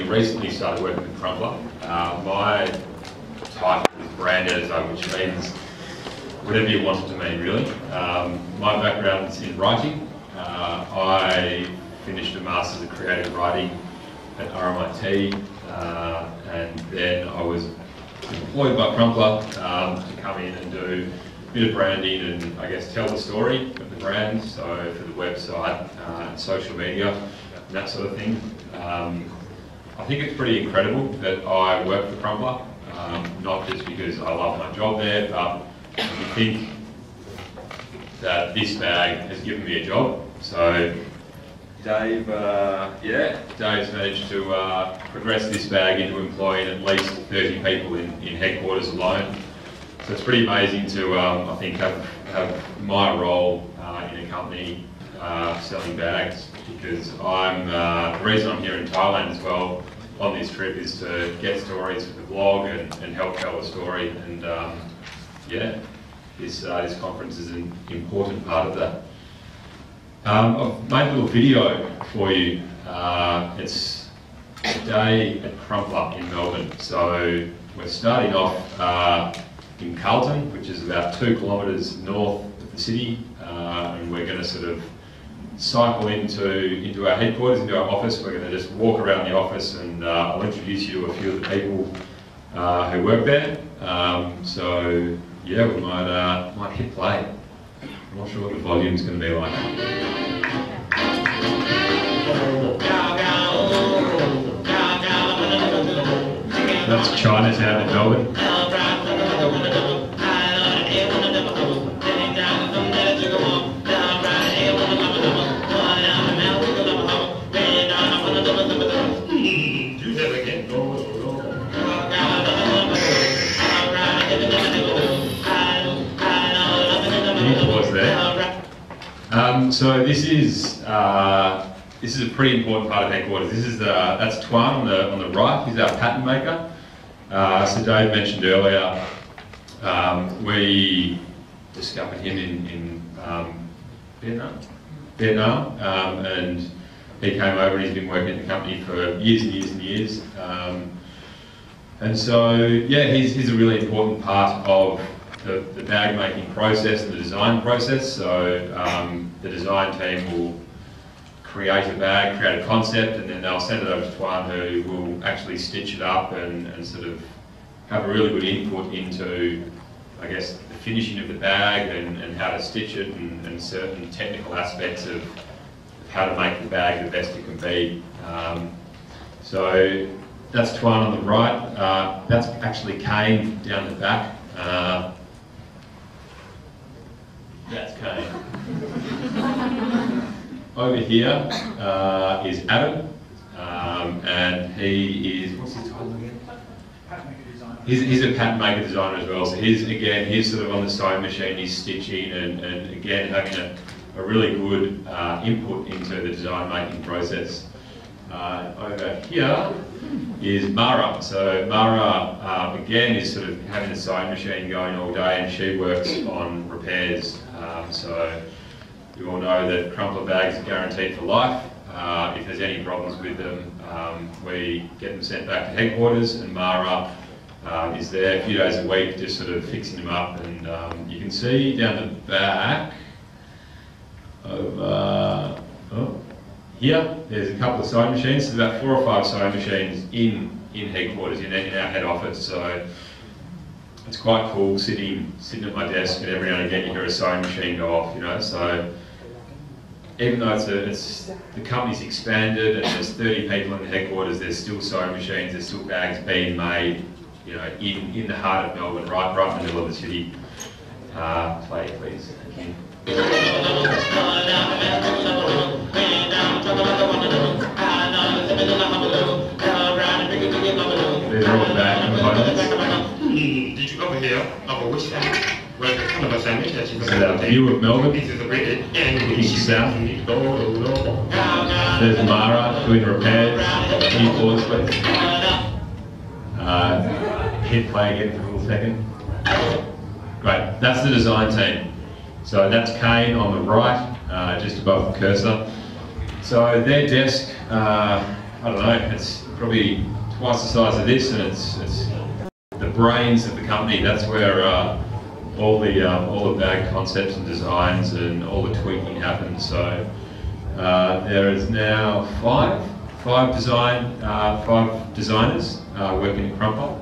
Recently started working with Crumpler. My title is brand editor, which means whatever you want it to mean, really. My background is in writing. I finished a Masters of Creative Writing at RMIT, and then I was employed by Crumpler to come in and do a bit of branding and, I guess, tell the story of the brand, so for the website, social media, and that sort of thing. I think it's pretty incredible that I work for Crumpler, not just because I love my job there, but I think that this bag has given me a job. So Dave's managed to progress this bag into employing at least 30 people in headquarters alone. So it's pretty amazing to, I think, have my role in a company selling bags, because the reason I'm here in Thailand as well on this trip is to get stories for the blog and help tell the story, and this conference is an important part of that. I've made a little video for you. It's a day at Crumpler in Melbourne. So we're starting off in Carlton, which is about 2 kilometres north of the city, and we're going to sort of cycle into our headquarters, into our office. We're going to just walk around the office, and I'll introduce you to a few of the people who work there. So yeah, we might hit play. I'm not sure what the volume's going to be like. That's Chinatown in Melbourne. So this is a pretty important part of headquarters. This is that's Tuan on the right. He's our pattern maker. So Dave mentioned earlier, we discovered him in Vietnam, and he came over and he's been working at the company for years and years and years. And so, yeah, he's a really important part of the bag making process, the design process. So the design team will create a bag, create a concept, and then they'll send it over to Tuan, who will actually stitch it up and sort of have a really good input into, I guess, the finishing of the bag and how to stitch it and certain technical aspects of how to make the bag the best it can be. So that's Tuan on the right. That's actually Kane down the back. That's Kane. Over here is Adam, and he is, what's his title again? He's a pattern maker designer as well, so he's sort of on the sewing machine, he's stitching and again having a really good input into the design making process. Over here is Mara. So Mara again is sort of having the sewing machine going all day, and she works on repairs. So you all know that Crumpler bags are guaranteed for life. If there's any problems with them, we get them sent back to headquarters, and Mara is there a few days a week just sort of fixing them up. And you can see down the back of here, there's a couple of sewing machines. There's about 4 or 5 sewing machines in headquarters, in our head office. So it's quite cool sitting at my desk, and every now and again you hear a sewing machine go off, you know. So even though the company's expanded and there's 30 people in the headquarters, there's still sewing machines, there's still bags being made, you know, in the heart of Melbourne, right in the middle of the city. Play, please. Thank you. These are all the bag components. Did you over here of a wish where the kind of a sandwich that is a view of Melbourne. This is a breaded and looking south. There's Mara doing repairs. Can you pause, please? Hit play again for a little second. Great, that's the design team. So that's Kane on the right, just above the cursor. So their desk, I don't know, it's probably twice the size of this, and it's the brains of the company. That's where all the bag concepts and designs and all the tweaking happens. So there is now five designers working in Crumpler.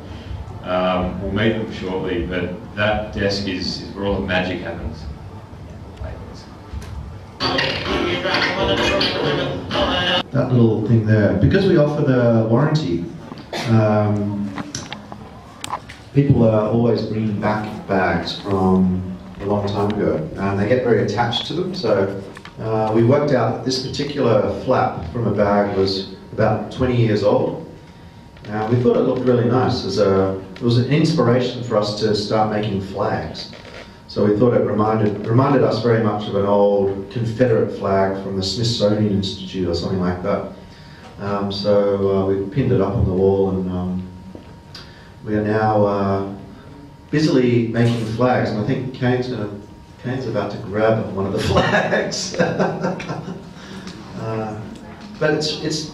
We'll meet them shortly, but that desk is where all the magic happens. That little thing there, because we offer the warranty, people are always bringing back bags from a long time ago, and they get very attached to them. So we worked out that this particular flap from a bag was about 20 years old. We thought it looked really nice. It was an inspiration for us to start making flags. So we thought it reminded us very much of an old Confederate flag from the Smithsonian Institute or something like that. So we pinned it up on the wall, and we are now busily making flags. And I think Kane's about to grab one of the flags. But it's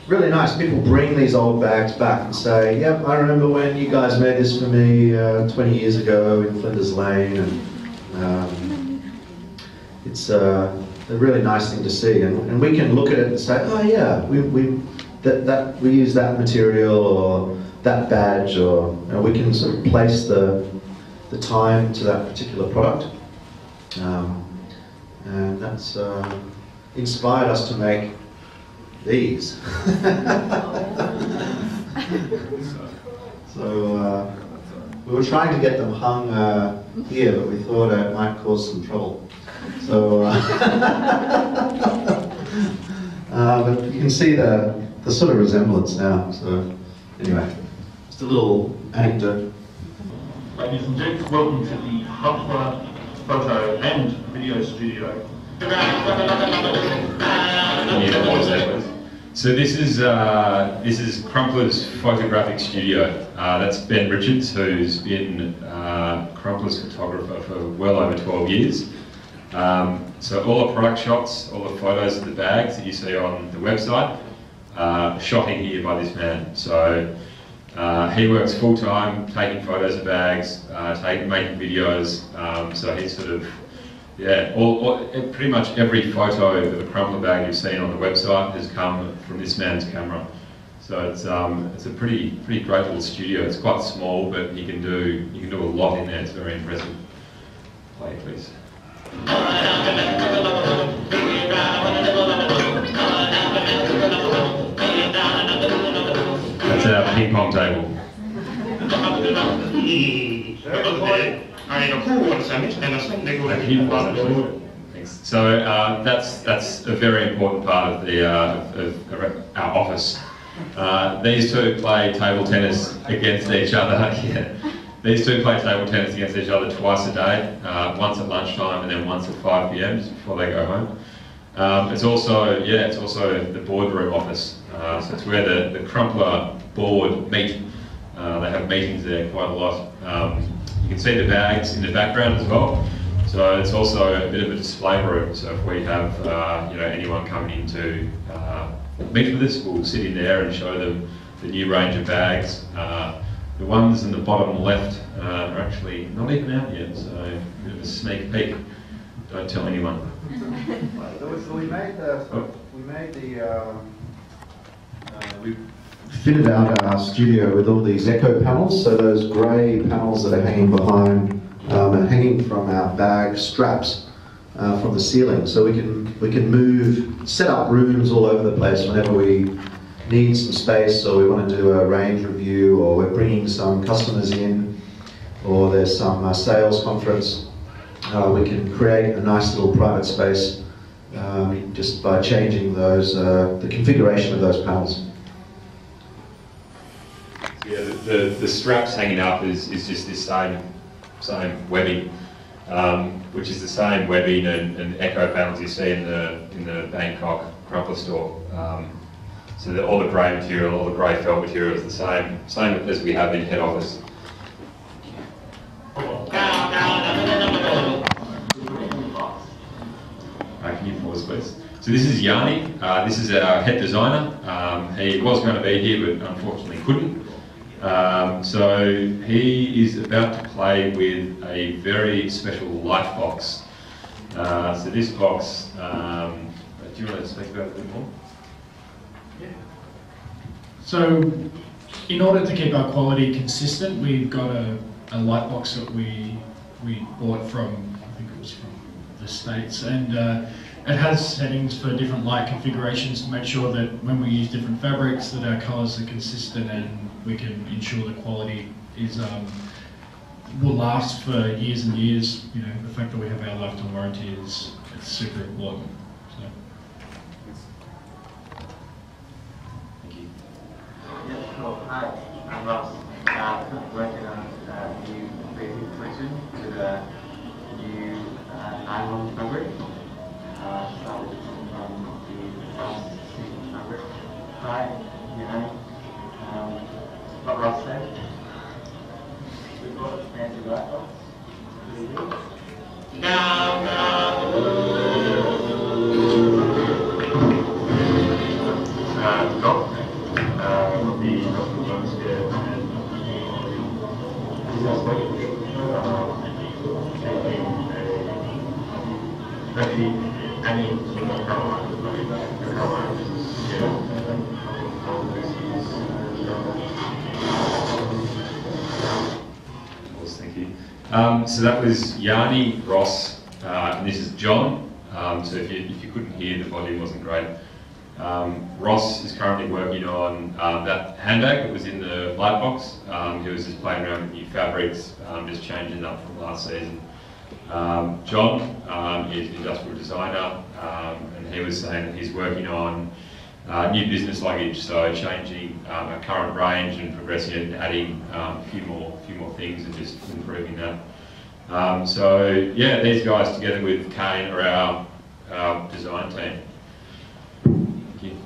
really nice. People bring these old bags back and say, yep, I remember when you guys made this for me 20 years ago in Flinders Lane. And it's a really nice thing to see. And we can look at it and say, oh yeah, we use that material or that badge, or we can sort of place the time to that particular product. And that's inspired us to make these. So we were trying to get them hung here, but we thought it might cause some trouble. So, but you can see the sort of resemblance now. So anyway, just a little anecdote. Ladies and gents, welcome to the Crumpler photo and video studio. So this is Crumpler's photographic studio. That's Ben Richards, who's been Crumpler's photographer for well over 12 years. So all the product shots, all the photos of the bags that you see on the website, shot in here by this man. So he works full time, taking photos of bags, making videos. So he's sort of, yeah, pretty much every photo of a Crumpler bag you've seen on the website has come from this man's camera. So it's a pretty great little studio. It's quite small, but you can do a lot in there. It's very impressive. Play it, please. That's our ping pong table. Thanks. So that's a very important part of our office. These two play table tennis against each other. Yeah. These two play table tennis against each other twice a day, once at lunchtime and then once at 5 p.m. just before they go home. It's also the boardroom office. So it's where the Crumpler board meet. They have meetings there quite a lot. You can see the bags in the background as well. So it's also a bit of a display room. So if we have anyone coming in to meet with us, we'll sit in there and show them the new range of bags. The ones in the bottom left are actually not even out yet, so a bit of a sneak peek. Don't tell anyone. We fitted out our studio with all these echo panels, so those grey panels that are hanging behind and hanging from our bag straps from the ceiling, so we can set up rooms all over the place whenever we need some space, or we want to do a range review, or we're bringing some customers in, or there's some sales conference. We can create a nice little private space just by changing the configuration of those panels. Yeah, the straps hanging up is just this same webbing, which is the same webbing and echo panels you see in the Bangkok Crumpler store. So that all the grey material, all the grey felt material is the same as we have in head office. Can you pause, please? So this is Yanni. This is our head designer. He was going to be here, but unfortunately couldn't. So he is about to play with a very special light box. So this box, do you want to speak about it a bit more? So, in order to keep our quality consistent, we've got a light box that we bought from, I think it was from the States, and it has settings for different light configurations to make sure that when we use different fabrics that our colours are consistent and we can ensure the quality will last for years and years. You know, the fact that we have our lifetime warranty it's super important. So. Hello, hi, I'm Ross. Working on a new basic collection with a new nylon fabric. Started from the last season fabric. Hi, what Ross said. We've got a fancy light box. Thank you. So that was Yanni, Ross, and this is John. So if you couldn't hear, the volume wasn't great. Ross is currently working on that handbag that was in the light box. He was just playing around with new fabrics, just changing up from last season. John is an industrial designer, and he was saying that he's working on new business luggage, so changing our current range and progressing it and adding a few more things and just improving that. So yeah, these guys together with Kane are our design team. Thank you.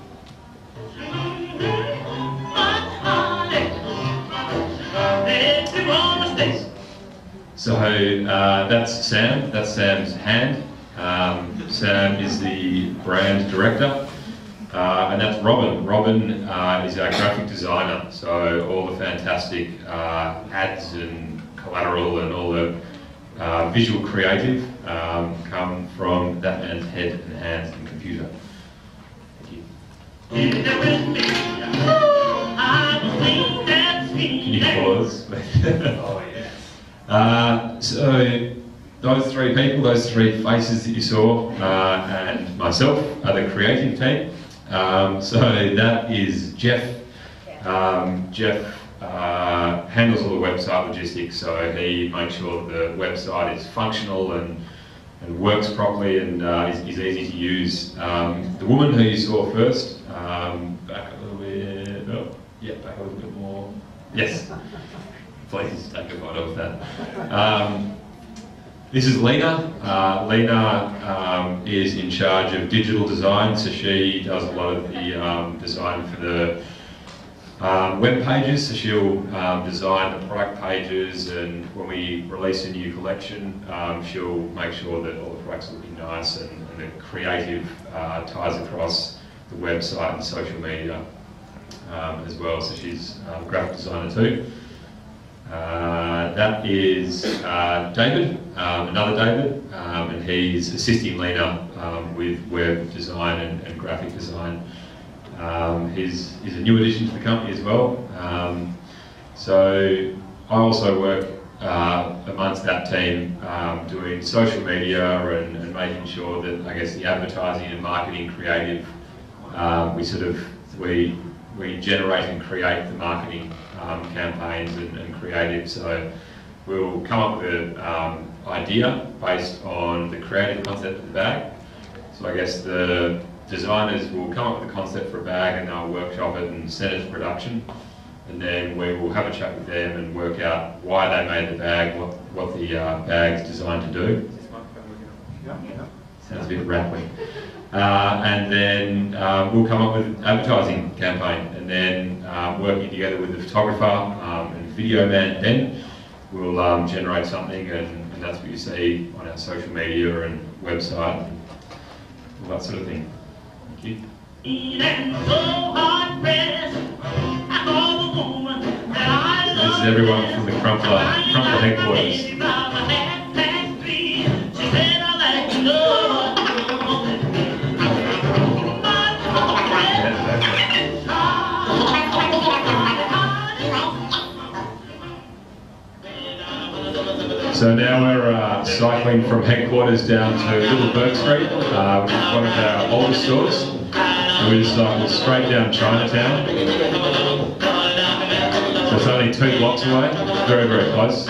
So that's Sam. That's Sam's hand. Sam is the brand director. And that's Robin. Robin is our graphic designer, so all the fantastic ads and collateral and all the visual creative come from that man's head and hands and computer. Thank you. Can you pause? Oh, yeah. So those three people, those three faces that you saw, and myself are the creative team. So that is Jeff. Jeff handles all the website logistics, so he makes sure the website is functional and works properly and is easy to use. The woman who you saw first, back a little bit, oh, yeah, back a little bit more. Yes, please take a photo of that. This is Lena. Lena is in charge of digital design, so she does a lot of the design for the web pages. So she'll design the product pages, and when we release a new collection, she'll make sure that all the products are looking nice and the creative ties across the website and social media as well. So she's a graphic designer too. That is David, another David, and he's assisting Lena with web design and graphic design. He's a new addition to the company as well. So I also work amongst that team doing social media and making sure that, I guess, the advertising and marketing creative, we generate and create the marketing campaigns and creative. So we'll come up with an idea based on the creative concept of the bag. So I guess the designers will come up with a concept for a bag and they'll workshop it and send it to production. And then we will have a chat with them and work out why they made the bag, what the bag's designed to do. Sounds a bit rattling. And then we'll come up with an advertising campaign, and then working together with the photographer and video man, Ben, we'll generate something, and that's what you see on our social media and website and all that sort of thing. Thank you. This is everyone from the Crumpler headquarters. So now we're cycling from headquarters down to Little Burke Street, which is one of our oldest stores. So we just cycled straight down Chinatown. So it's only 2 blocks away, very, very close.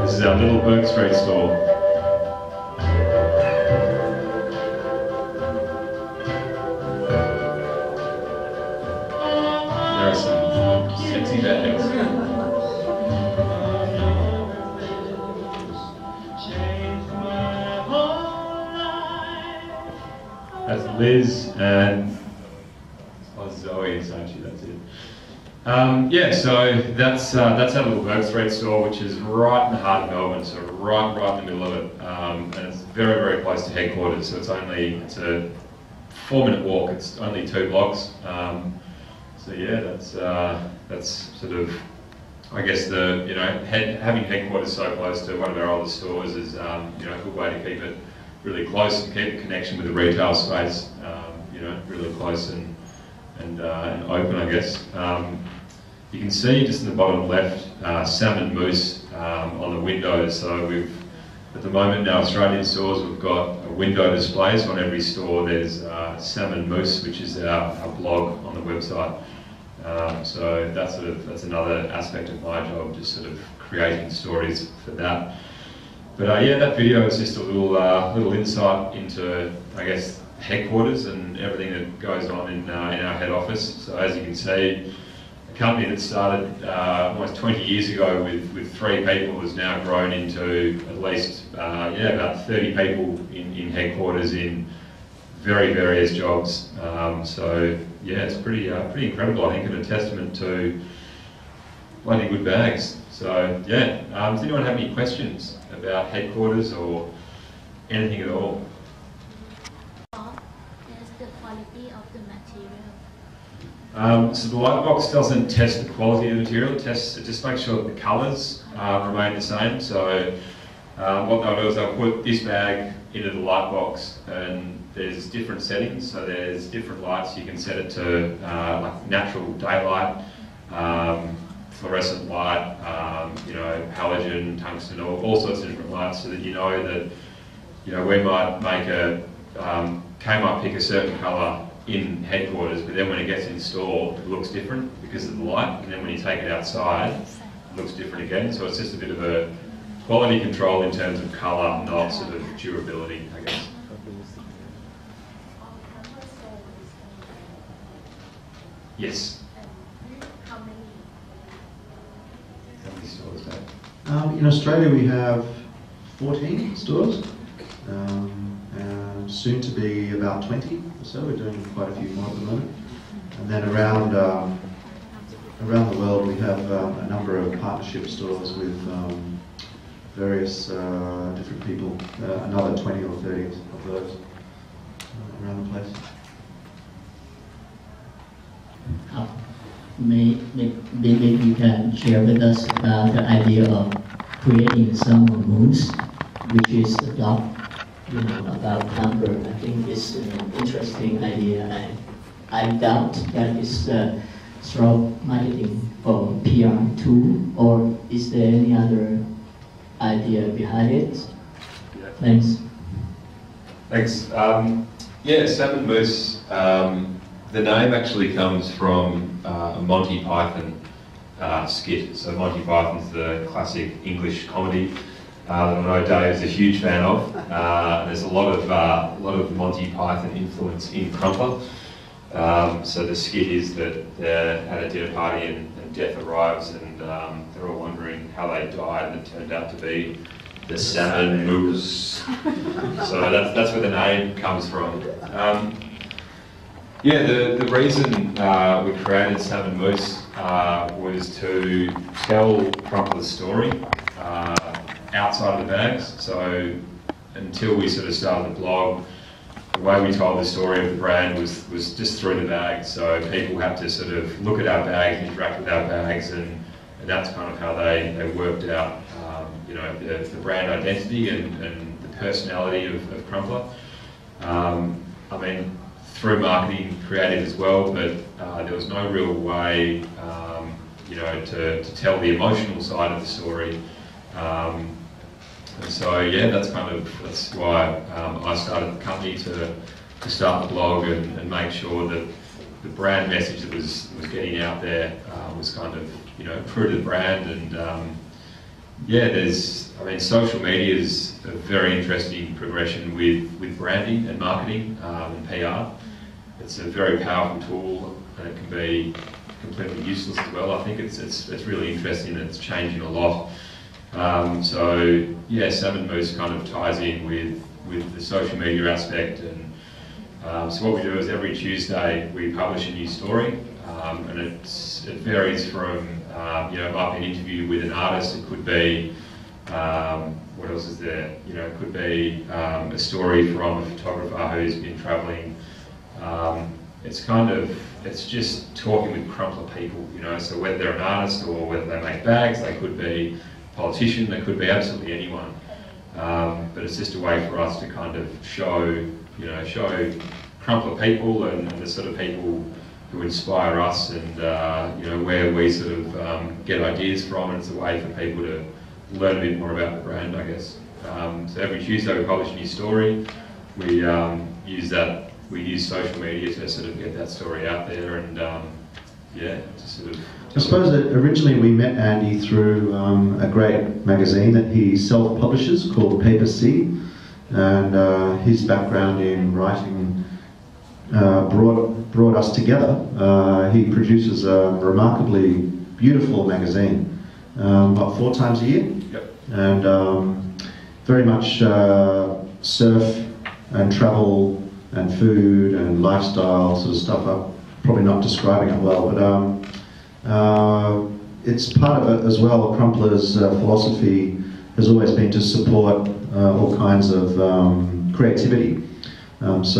This is our Little Burke Street store. There are some sexy bags. That's Liz and Zoe and Sanchi, that's it. Yeah, so that's our Little Burke Street store, which is right in the heart of Melbourne, so right in the middle of it. And it's very, very close to headquarters, so it's a 4-minute walk, it's only 2 blocks. So yeah, that's sort of, I guess, having headquarters so close to one of our older stores is a good way to keep it really close and keep a connection with the retail space, really close and open, I guess. You can see just in the bottom left, salmon mousse on the windows. So at the moment in our Australian stores, we've got a window display. So on every store there's salmon mousse, which is our blog on the website. So that's another aspect of my job, just sort of creating stories for that. But yeah, that video is just a little insight into, I guess, headquarters and everything that goes on in our head office. So as you can see, a company that started almost 20 years ago with 3 people has now grown into at least about 30 people in headquarters in very various jobs. So yeah, it's pretty incredible, I think, and a testament to bloody good bags. So yeah, does anyone have any questions about headquarters or anything at all? Is the quality of the material? So the light box doesn't test the quality of the material, it just makes sure that the colours remain the same. So what they'll do is they'll put this bag into the light box, and there's different settings. So there's different lights you can set it to, like natural daylight, fluorescent light, halogen, tungsten, all sorts of different lights, so that you know that, we might make Kay might pick a certain colour in headquarters, but then when it gets installed, it looks different because of the light, and then when you take it outside, it looks different again. So it's just a bit of a quality control in terms of colour, not sort of durability, I guess. Yes. How many stores do you have? In Australia we have 14 stores, soon to be about 20 or so. We're doing quite a few more at the moment. And then around the world we have a number of partnership stores with various different people, another 20 or 30 of those around the place. Maybe you can share with us about the idea of creating summer moons, which is about Crumpler. I think it's an interesting idea, and I doubt that it's strong marketing for PR too, or is there any other idea behind it? Yeah. Thanks. Thanks. Salmon Moose. The name actually comes from a Monty Python skit. So Monty Python's the classic English comedy that I know Dave's a huge fan of. There's a lot of Monty Python influence in Crumpler. So the skit is that they're at a dinner party and death arrives, and they're all wondering how they died, and it turned out to be the salmon moose. So that's where the name comes from. The reason we created Salmon Moose was to tell Crumpler's story outside of the bags. So until we sort of started the blog, the way we told the story of the brand was just through the bags. So people had to sort of look at our bags, interact with our bags, and that's kind of how they worked out the brand identity and the personality of Crumpler. Through marketing, creative as well, but there was no real way, to tell the emotional side of the story. That's why I started the company to start the blog and make sure that the brand message that was getting out there was kind of true to the brand. And social media is a very interesting progression with branding and marketing and PR. It's a very powerful tool, and it can be completely useless as well. I think it's really interesting, and it's changing a lot. Salmon Moose kind of ties in with the social media aspect, and so what we do is every Tuesday we publish a new story, and it varies from it might be an interview with an artist. It could be what else is there? It could be a story from a photographer who's been travelling. It's just talking with Crumpler people, so whether they're an artist or whether they make bags, they could be a politician, they could be absolutely anyone. But it's just a way for us to kind of show Crumpler people and the sort of people who inspire us, and where we sort of get ideas from, and it's a way for people to learn a bit more about the brand, I guess. So every Tuesday we publish a new story. We use social media to sort of get that story out there, and to sort of... I suppose that originally we met Andy through a great magazine that he self-publishes called Paper C, and his background in writing brought us together. He produces a remarkably beautiful magazine, about 4 times a year, yep. And very much surf and travel and food and lifestyle sort of stuff. I'm probably not describing it well, but it's part of it as well. Crumpler's philosophy has always been to support all kinds of creativity. It's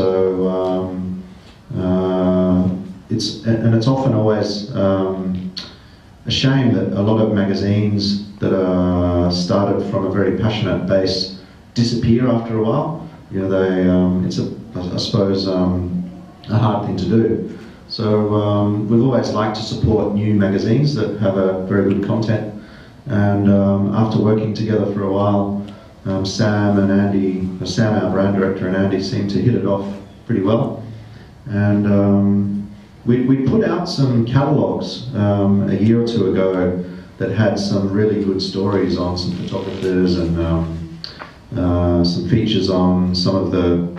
often always a shame that a lot of magazines that are started from a very passionate base disappear after a while. You know, it's I suppose a hard thing to do. So we've always liked to support new magazines that have a very good content. And after working together for a while, Sam, our brand director, and Andy seemed to hit it off pretty well. And we put out some catalogues a year or two ago that had some really good stories on some photographers and some features on some of the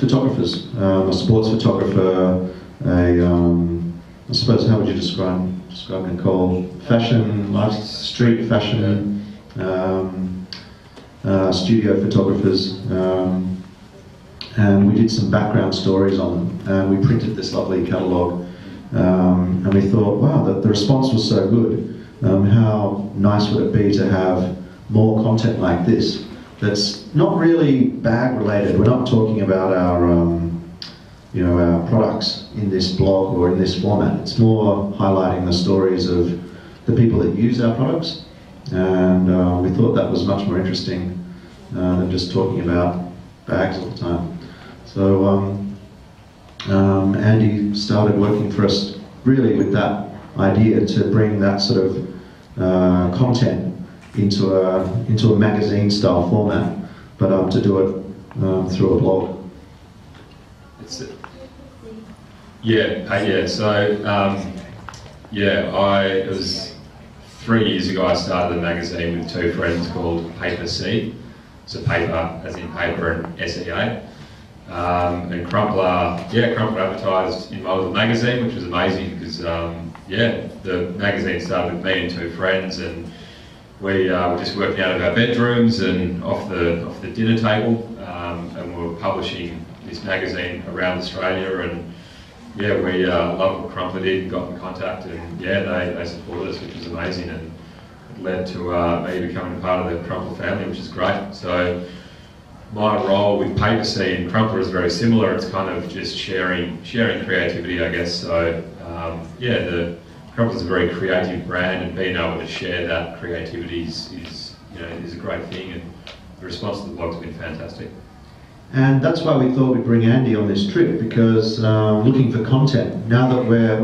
photographers, a sports photographer, I suppose, how would you describe Nicole? Fashion, street fashion, studio photographers, and we did some background stories on them, and we printed this lovely catalogue, and we thought, wow, the response was so good. How nice would it be to have more content like this that's not really bag related. We're not talking about our our products in this blog or in this format. It's more highlighting the stories of the people that use our products, and we thought that was much more interesting than just talking about bags all the time. So Andy started working for us really with that idea to bring that sort of content into a magazine style format, but to do it through a blog. It was 3 years ago I started a magazine with two friends called Paper C. So paper as in paper and SEA. And Crumpler advertised in my little magazine, which was amazing because the magazine started with me and two friends, and we were just working out of our bedrooms and off the dinner table, and we were publishing this magazine around Australia, and we loved what Crumpler did and got in contact, and they supported us, which was amazing, and it led to me becoming part of the Crumpler family, which is great. So my role with Paper C and Crumpler is very similar. It's kind of just sharing creativity, I guess. So the Crumpler is a very creative brand, and being able to share that creativity is a great thing, and the response to the blog's been fantastic. And that's why we thought we'd bring Andy on this trip, because looking for content. Now that we're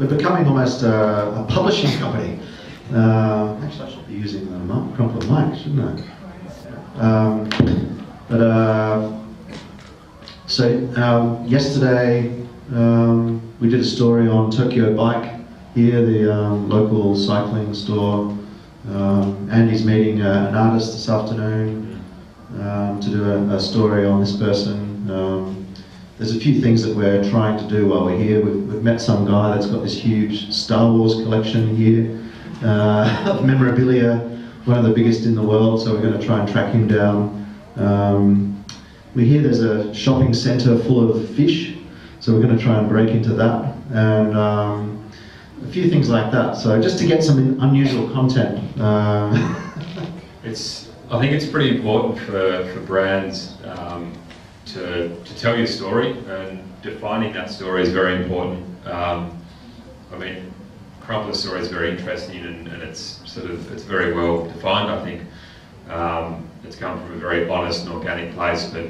becoming almost a publishing company. Actually, I should be using the Crumpler mic, shouldn't I? So yesterday we did a story on Tokyo Bike here, the local cycling store. Andy's meeting an artist this afternoon to do a story on this person. There's a few things that we're trying to do while we're here. We've met some guy that's got this huge Star Wars collection here of memorabilia, one of the biggest in the world, so we're going to try and track him down. We hear there's a shopping centre full of fish, so we're going to try and break into that, and a few things like that. So just to get some unusual content. I think it's pretty important for brands to tell your story, and defining that story is very important. Crumpler's story is very interesting, and it's very well defined. I think it's come from a very honest and organic place, but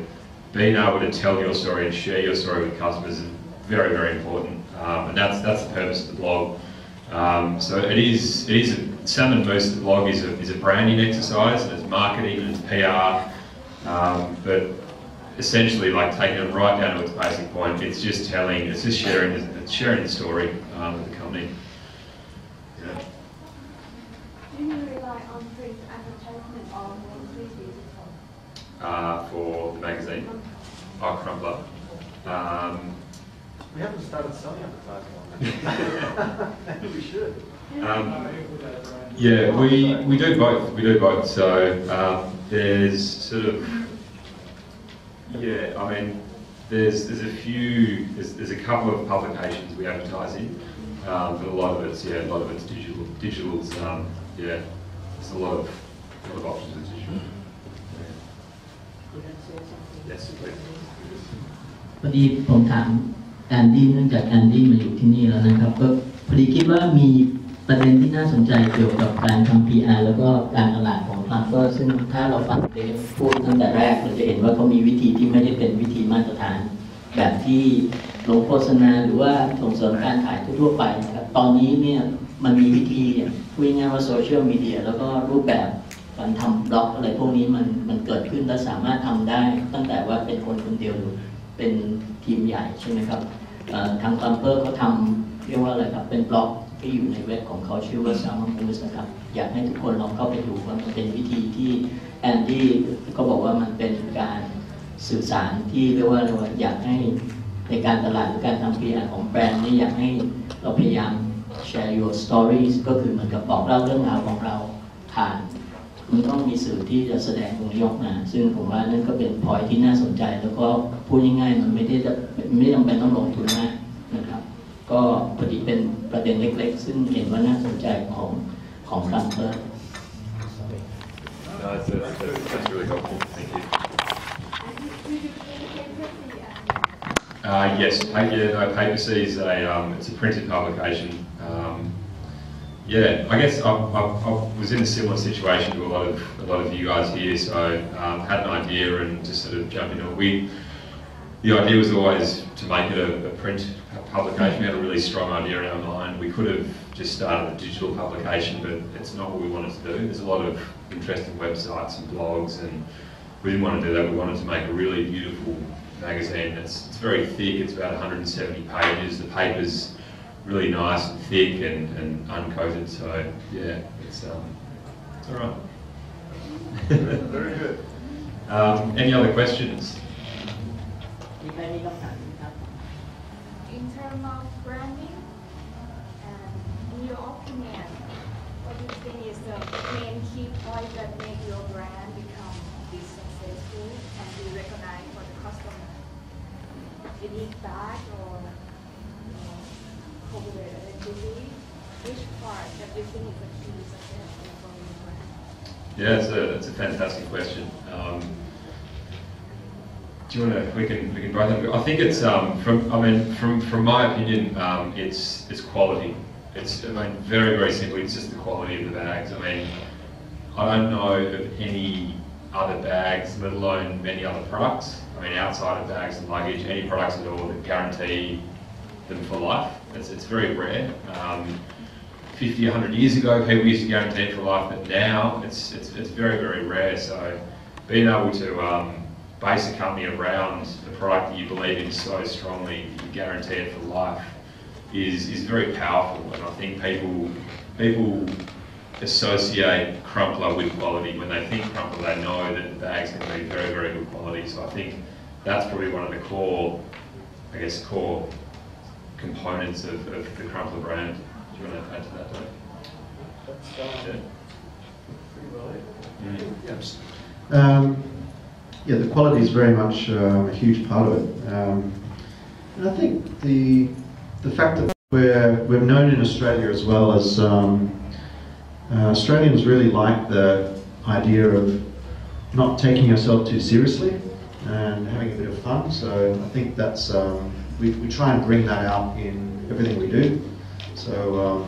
being able to tell your story and share your story with customers is very, very important, and that's the purpose of the blog. So it is Salmon Moose, the blog, is a branding exercise, and it's marketing and it's PR, but essentially, like, taking it right down to its basic point, it's just sharing the story with the company. Yeah. Do you rely on print advertisement or more digital? For the magazine, Crumpler. We haven't started selling advertising on that. Maybe we should. We do both. We do both. So there's sort of there's a couple of publications we advertise in. but a lot of it's digital. Digital's yeah, there's a lot of options with digital. Yes, please. พอดีผมถามแอนดี้เนื่องจากแอนดี้มาอยู่ที่นี่แล้วนะครับก็พอดีคิดว่ามีประเด็นที่น่าสนใจเกี่ยวกับการทำ PR แล้วก็การตลาดของ Crumpler ซึ่งถ้าเราฟังเดฟพูดตั้งแต่แรกเราจะเห็นว่าเขามีวิธีที่ไม่ได้เป็นวิธีมาตรฐานแบบที่ลงโฆษณาหรือว่าส่งเสริมการขายทั่วไปนะครับตอนนี้เนี่ยมันมีวิธีพูดง่ายๆว่าโซเชียลมีเดียแล้วก็รูปแบบการทำบล็อกอะไรพวกนี้มันเกิดขึ้นและสามารถทำได้ตั้งแต่ว่าเป็นคนคนเดียวหรือเป็นทีมใหญ่ใช่ไหมครับทาง Crumpler เขาทำเรียกว่าอะไรครับเป็นบล็อกที่อยู่ในเว็บของเขาชื่อว่า Salmon Boost นะครับอยากให้ทุกคนลองเข้าไปดูว่ามันเป็นวิธีที่แอนดี้ก็บอกว่ามันเป็นการสื่อสารที่เรียกว่าอยากให้ในการตลาดหรือการทำ PR ของแบรนด์นี่อยากให้เราพยายาม share your stories ก็คือเหมือนกับบอกเล่าเรื่องราวของเราผ่านมันต้องมีสื่อที่จะแสดงตรงนี้ออกมาซึ่งผมว่านั่นก็เป็นพอยที่น่าสนใจแล้วก็พูดง่ายๆมันไม่จำเป็นต้องลงทุนมากนะครับก็พอดีเป็นประเด็นเล็กๆซึ่งเห็นว่าน่าสนใจของCrumpler. No, that's really helpful. Thank you. Yes, Paper-C is it's a printed publication. Yeah, I guess I was in a similar situation to a lot of you guys here, so had an idea and just sort of jumped into it. The idea was always to make it a print publication. We had a really strong idea in our mind. We could have just started a digital publication, but it's not what we wanted to do. There's a lot of interesting websites and blogs, and we didn't want to do that. We wanted to make a really beautiful magazine. It's very thick. It's about 170 pages. The paper's really nice and thick and uncoated. So yeah, it's all right. Very good. Any other questions? In terms of branding, in your opinion, what do you think is the main key point that make your brand become be successful and be recognized for the customer? Unique badge or corporate identity? Which part that you think is the key to successful for your brand? Yeah, it's a fantastic question. Do you want to? We can both. I think it's from my opinion, it's quality. Very simply, it's just the quality of the bags. I don't know of any other bags, let alone many other products. Outside of bags and luggage, any products at all that guarantee them for life. It's very rare. 50, 100 years ago, people used to guarantee it for life, but now it's very rare. So being able to base a company around the product that you believe in so strongly, you guarantee it for life, is very powerful. And I think people associate Crumpler with quality. When they think Crumpler, they know that the bag's going to be very good quality. So I think that's probably one of the core components of the Crumpler brand. Do you want to add to that, Dave? Pretty well. Yes. Yeah, the quality is very much a huge part of it. And I think the fact that we're known in Australia as well as Australians really like the idea of not taking yourself too seriously and having a bit of fun. So I think that's we try and bring that out in everything we do. So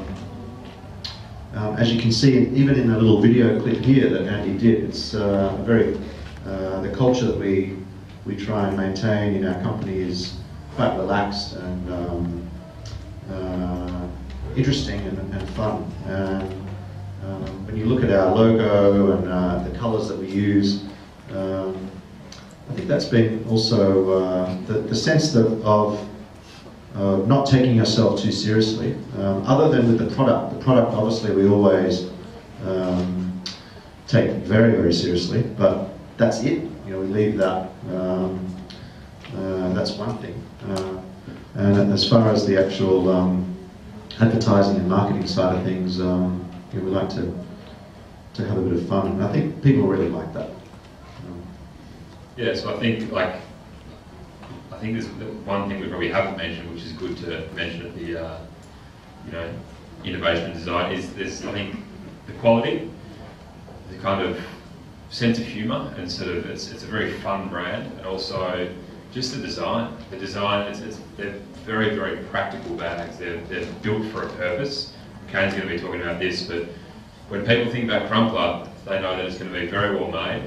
as you can see, even in the little video clip here that Andy did, it's the culture that we try and maintain in our company is quite relaxed and interesting and fun. And when you look at our logo and the colours that we use, I think that's been also the sense of not taking ourselves too seriously. Other than with the product obviously we always take very seriously, but that's it. We leave that. That's one thing. And as far as the actual advertising and marketing side of things, we like to have a bit of fun, and I think people really like that. Yeah, so I think there's one thing we probably haven't mentioned, which is good to mention at innovation and design is there's, I think, the quality, the kind of sense of humour, and sort of it's a very fun brand, and also just the design. The design, they're very, very practical bags. They're built for a purpose. Kane's going to be talking about this, but when people think about Crumpler, they know that it's going to be very well made.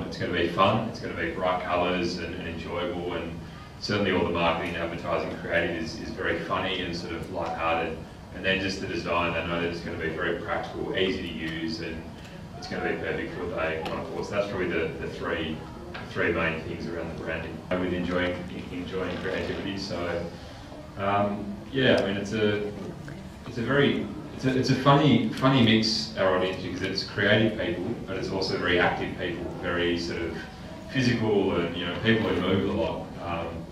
It's going to be fun. It's going to be bright colours and enjoyable, and certainly all the marketing and advertising creative is very funny and sort of light-hearted. And then just the design, they know that it's going to be very practical, easy to use, and it's going to be perfect for what they want for. So that's probably the three main things around the branding. With enjoying creativity. So yeah, I mean it's a funny mix, our audience, because it's creative people, but it's also very active people, very sort of physical, and people who move a lot. And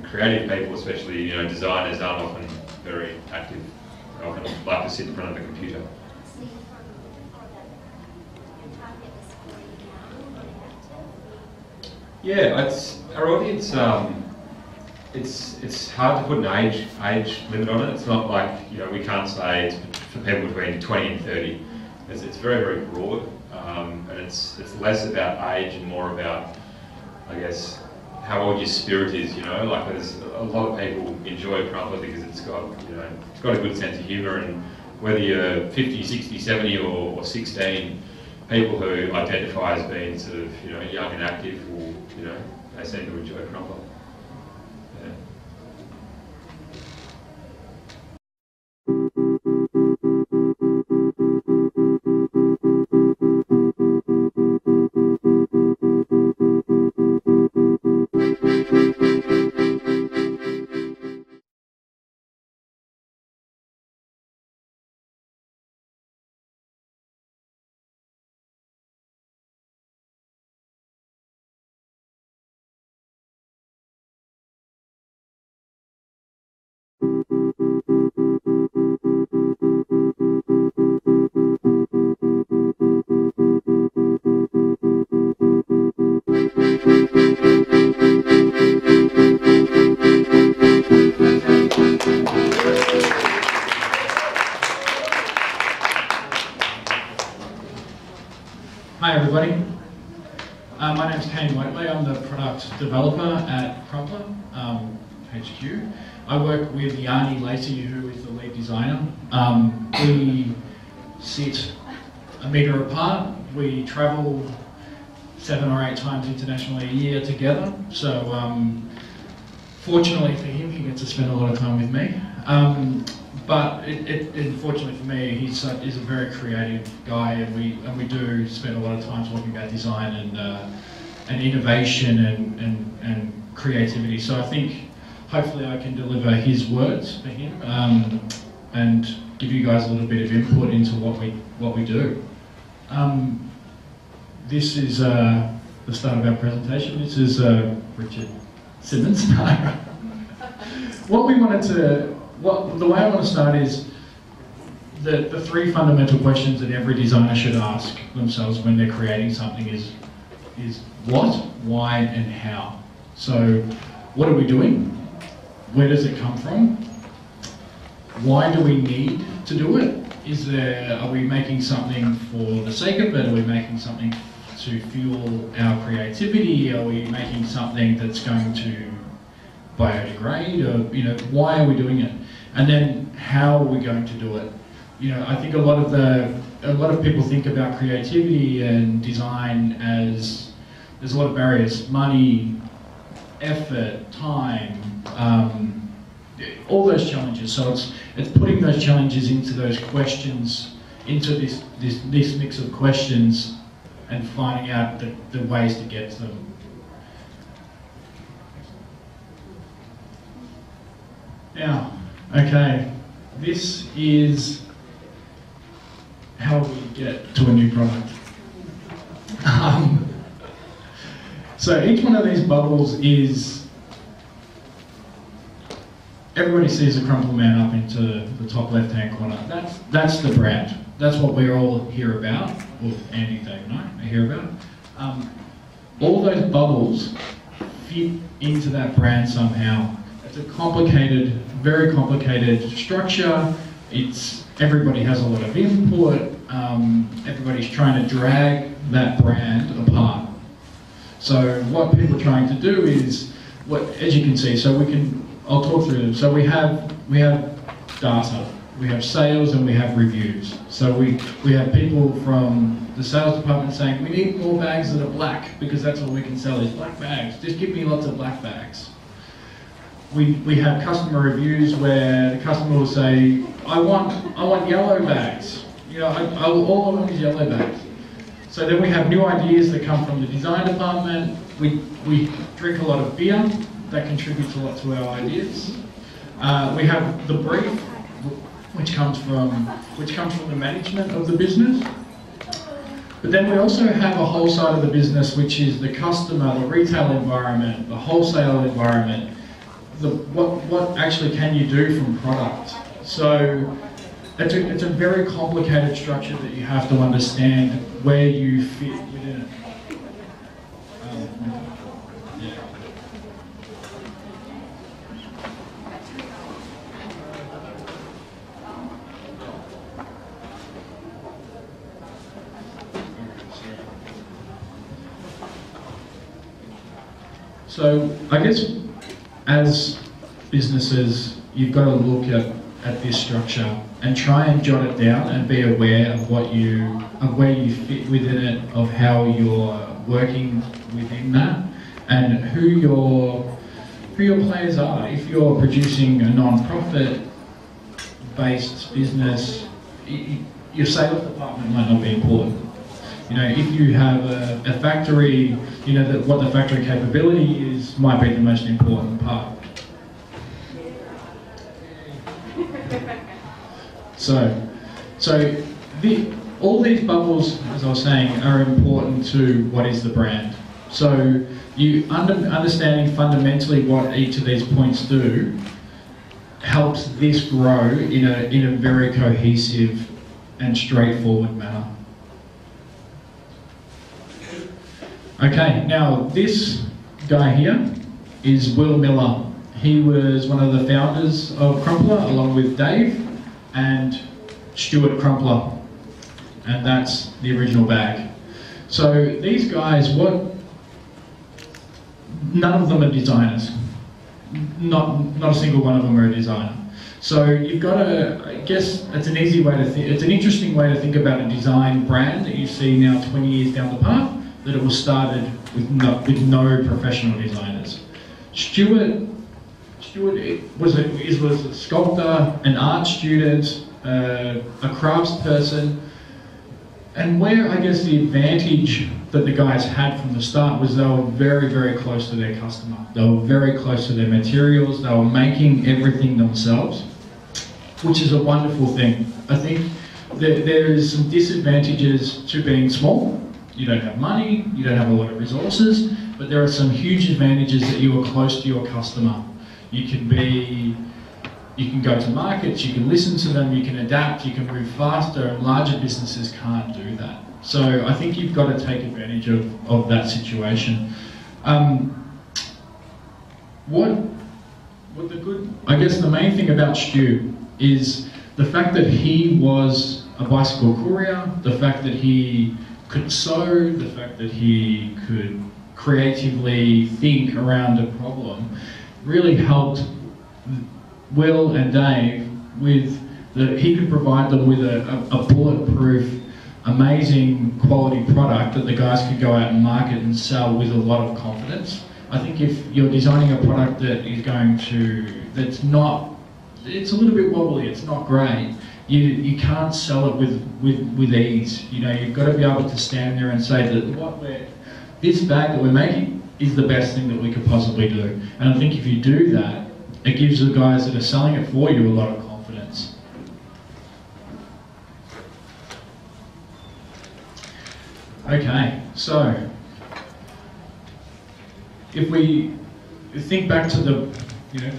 creative people, especially designers, aren't often very active. They often like to sit in front of the computer. Yeah, our audience. It's hard to put an age limit on it. It's not like we can't say it's for people between 20 and 30. It's very, very broad, and it's less about age and more about, I guess, how old your spirit is. Like there's a lot of people enjoy Crumpler because it's got it's got a good sense of humour, and whether you're 50, 60, 70 or 16, people who identify as being sort of young and active will they seem to enjoy Crumpler. Hi everybody, my name's Kane Whiteley. I'm the product developer at Crumpler HQ. I work with Yanni Lacey, who is the lead designer. We sit a metre apart. We travel 7 or 8 times internationally a year together. So fortunately for him, he gets to spend a lot of time with me. But unfortunately for me, he's a very creative guy, and we do spend a lot of time talking about design and innovation and creativity. So I think hopefully I can deliver his words for him and give you guys a little bit of input into what we do. This is the start of our presentation. This is Richard Simmons. The way I want to start is the 3 fundamental questions that every designer should ask themselves when they're creating something is what, why, and how. So what are we doing? Where does it come from? Why do we need to do it? Are we making something for the sake of it? Are we making something to fuel our creativity? Are we making something that's going to biodegrade? Or why are we doing it? And then how are we going to do it? I think a lot of people think about creativity and design as there's a lot of barriers: money, effort, time, all those challenges. So it's putting those challenges into those questions, into this mix of questions, and finding out the ways to get to them. Now, okay, this is how we get to a new product. So each one of these bubbles is, everybody sees a Crumpler Man up into the top left-hand corner. That's the brand. That's what we all hear about, or Andy, Dave, no, I hear about. All those bubbles fit into that brand somehow. It's a complicated, very complicated structure everybody has a lot of input, everybody's trying to drag that brand apart. So what people are trying to do is, as you can see, I'll talk through them. So we have data, we have sales, and we have reviews. So we have people from the sales department saying, we need more bags that are black, because that's all we can sell is black bags. Just give me lots of black bags. We have customer reviews where the customer will say, I want yellow bags. You know, all I want is yellow bags. So then we have new ideas that come from the design department. We drink a lot of beer. That contributes a lot to our ideas. We have the brief, which comes from the management of the business. But then we also have a whole side of the business, which is the customer, the retail environment, the wholesale environment. What actually can you do from product? So it's a very complicated structure that you have to understand where you fit within it. So I guess as businesses, you've got to look at this structure and try and jot it down and be aware of where you fit within it, of how you're working within that, and who your players are. If you're producing a non-profit based business, your sales department might not be important. You know, if you have a factory, you know that what the factory capability is might be the most important part. So all these bubbles, as I was saying, are important to what is the brand. So you understanding fundamentally what each of these points do helps this grow in a very cohesive and straightforward manner. Okay, now this guy here is Will Miller. He was one of the founders of Crumpler, along with Dave and Stuart Crumpler, and that's the original bag. So these guys, none of them are designers. Not a single one of them are a designer. So you've got to, I guess it's an easy way to think, it's an interesting way to think about a design brand that you see now 20 years down the path, that it was started with no professional designers. Stuart was a sculptor, an art student, a craftsperson, and where I guess the advantage that the guys had from the start was they were very, very close to their customer. They were very close to their materials. They were making everything themselves, which is a wonderful thing. I think there is some disadvantages to being small. You don't have money, you don't have a lot of resources, but there are some huge advantages that you are close to your customer. You can go to markets, you can listen to them, you can adapt, you can move faster, and larger businesses can't do that. So I think you've got to take advantage of that situation. I guess the main thing about Stu is the fact that he was a bicycle courier, the fact that he could sew, the fact that he could creatively think around a problem, really helped Will and Dave with he could provide them with a bulletproof, amazing quality product that the guys could go out and market and sell with a lot of confidence. I think if you're designing a product that is it's a little bit wobbly, it's not great, you can't sell it with ease. You know, you've got to be able to stand there and say that this bag that we're making is the best thing that we could possibly do. And I think if you do that, it gives the guys that are selling it for you a lot of confidence. Okay, so if we think back to the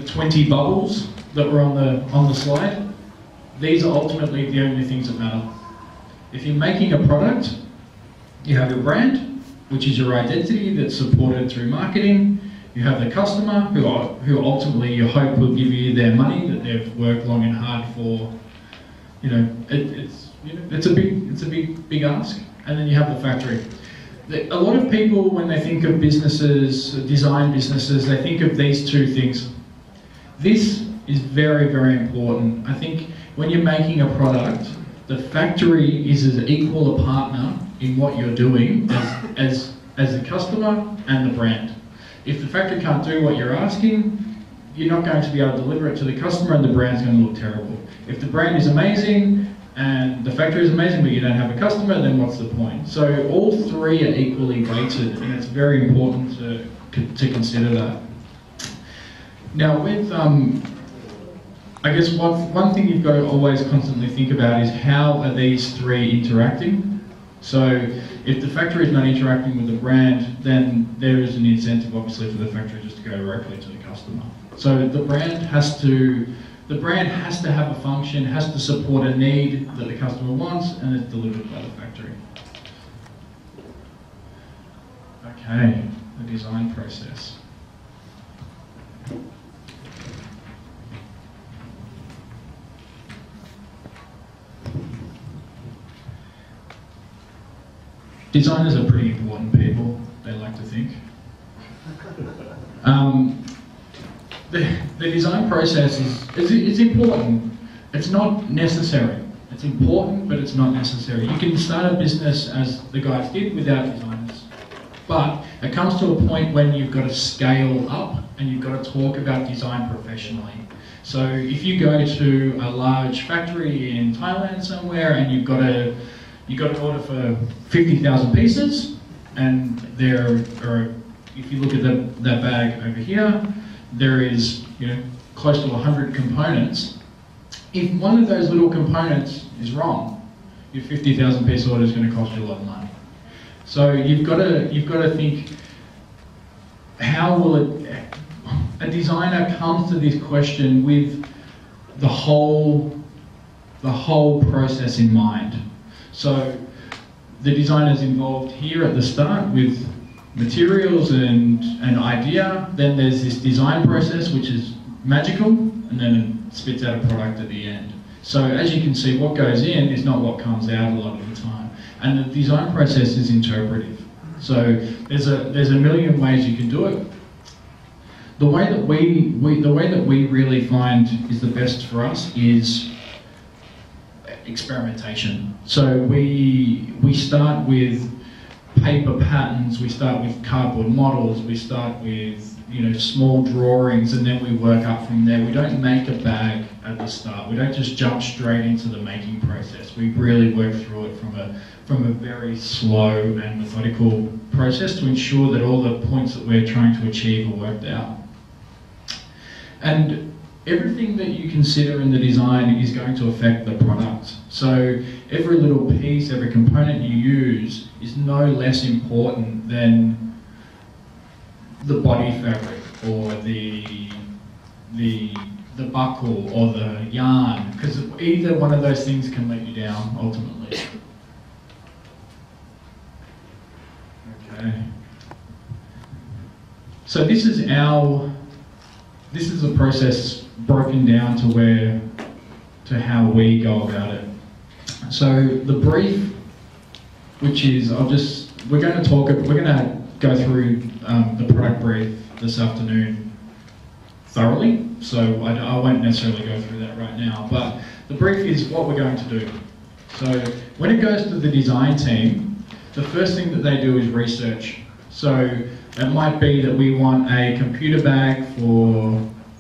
20 bubbles that were on the slide, these are ultimately the only things that matter. If you're making a product, you have your brand, which is your identity that's supported through marketing. You have the customer, who ultimately you hope will give you their money that they've worked long and hard for. it's a big ask. And then you have the factory. A lot of people, when they think of businesses, design businesses, they think of these two things. This is very, very important. I think when you're making a product, the factory is as equal a partner in what you're doing as the customer and the brand. If the factory can't do what you're asking, you're not going to be able to deliver it to the customer and the brand's going to look terrible. If the brand is amazing and the factory is amazing but you don't have a customer, then what's the point? So all three are equally weighted, and it's very important to consider that. Now with, I guess one thing you've got to always constantly think about is how are these three interacting? So if the factory is not interacting with the brand, then there is an incentive obviously for the factory just to go directly to the customer. So the brand has to have a function, has to support a need that the customer wants, and it's delivered by the factory. Okay, the design process. Designers are pretty important people, they like to think. The design process is important. It's not necessary. It's important, but it's not necessary. You can start a business as the guys did without designers. But it comes to a point when you've got to scale up and you've got to talk about design professionally. So if you go to a large factory in Thailand somewhere and you've got an order for 50,000 pieces, and there are, if you look at that bag over here, there is close to 100 components. If one of those little components is wrong, your 50,000 piece order is going to cost you a lot of money. So you've got to think, how will a designer comes to this question with the whole process in mind. So the designer's involved here at the start with materials and idea, then there's this design process which is magical, and then it spits out a product at the end. So as you can see, what goes in is not what comes out a lot of the time. And the design process is interpretive. So there's a million ways you can do it. The way that we really find is the best for us is experimentation. So we start with paper patterns, we start with cardboard models, we start with small drawings, and then we work up from there. We don't make a bag at the start. We don't just jump straight into the making process. We really work through it from a very slow and methodical process to ensure that all the points that we're trying to achieve are worked out. And everything that you consider in the design is going to affect the product. So every little piece, every component you use is no less important than the body fabric or the buckle or the yarn, because either one of those things can let you down ultimately. Okay. So this is the process broken down to how we go about it. So the brief, which is we're going to go through the product brief this afternoon thoroughly. So I won't necessarily go through that right now, but the brief is what we're going to do. So when it goes to the design team, the first thing that they do is research. So it might be that we want a computer bag for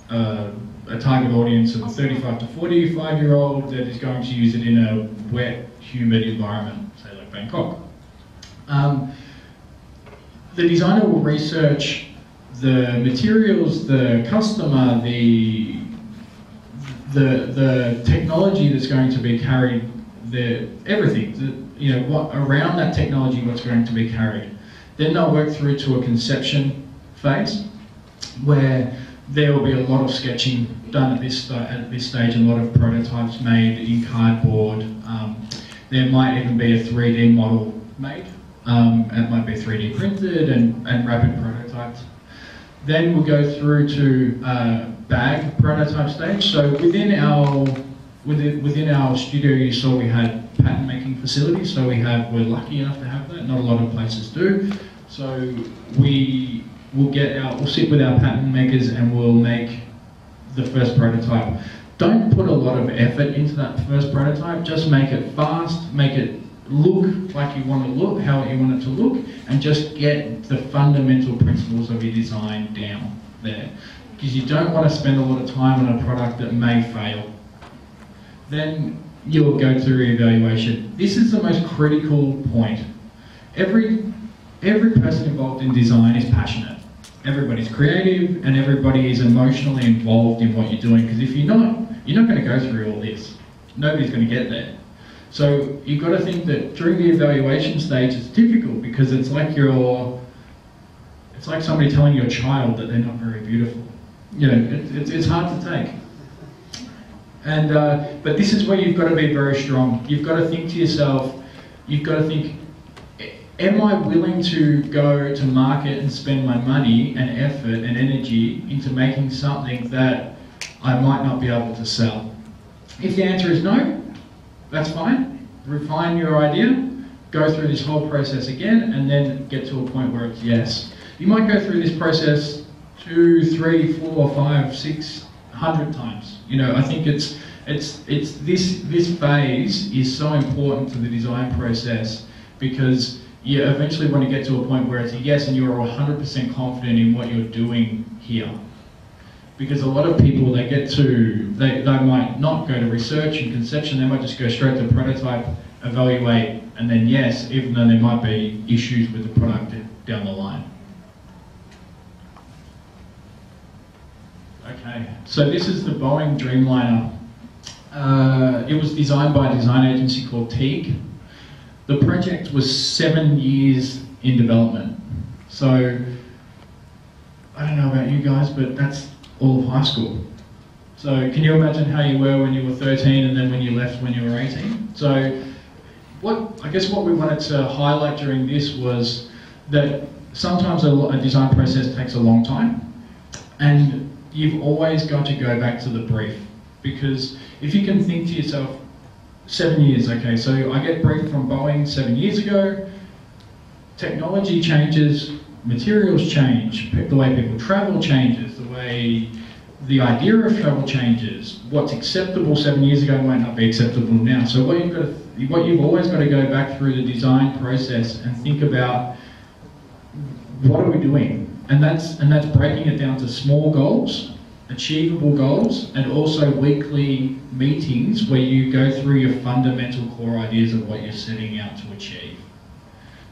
a target audience of a 35 to 45-year-old that is going to use it in a wet, humid environment, say like Bangkok. The designer will research the materials, the customer, the technology that's going to be carried, everything, what around that technology, what's going to be carried. Then they'll work through to a conception phase, where there will be a lot of sketching done at this stage, a lot of prototypes made in cardboard. There might even be a 3D model made. It might be 3D printed and rapid prototyped. Then we'll go through to bag prototype stage. So within our within our studio, you saw we had pattern making facilities, so we're lucky enough to have that. Not a lot of places do. So we'll sit with our pattern makers and we'll make the first prototype. Don't put a lot of effort into that first prototype. Just make it fast, make it look like you want to look, how you want it to look, and just get the fundamental principles of your design down there. Because you don't want to spend a lot of time on a product that may fail. Then you'll go through evaluation. This is the most critical point. Every person involved in design is passionate. Everybody's creative and everybody is emotionally involved in what you're doing, because if you're not going to go through all this. Nobody's going to get there. So you've got to think that during the evaluation stage it's difficult, because it's like somebody telling your child that they're not very beautiful. You know, it's hard to take. And but this is where you've got to be very strong. You've got to think to yourself, you've got to think, am I willing to go to market and spend my money and effort and energy into making something that I might not be able to sell? If the answer is no, that's fine. Refine your idea, go through this whole process again, and then get to a point where it's yes. You might go through this process 2, 3, 4, 5, 6, 100 times. You know, I think it's this phase is so important to the design process, because you eventually want to get to a point where it's a yes and you're 100% confident in what you're doing here. Because a lot of people, they might not go to research and conception, they might just go straight to prototype, evaluate, and then yes, even though there might be issues with the product down the line. Okay, so this is the Boeing Dreamliner. It was designed by a design agency called Teague. The project was 7 years in development. So, I don't know about you guys, but that's all of high school. So can you imagine how you were when you were 13 and then when you left when you were 18? So I guess what we wanted to highlight during this was that sometimes a design process takes a long time, and you've always got to go back to the brief. Because if you can think to yourself, 7 years, okay, so I get briefed from Boeing 7 years ago, technology changes, materials change, the way people travel changes, the idea of travel changes. What's acceptable 7 years ago might not be acceptable now. So what you've always got to go back through the design process and think about, what are we doing? And that's breaking it down to small goals, achievable goals, and also weekly meetings where you go through your fundamental core ideas of what you're setting out to achieve.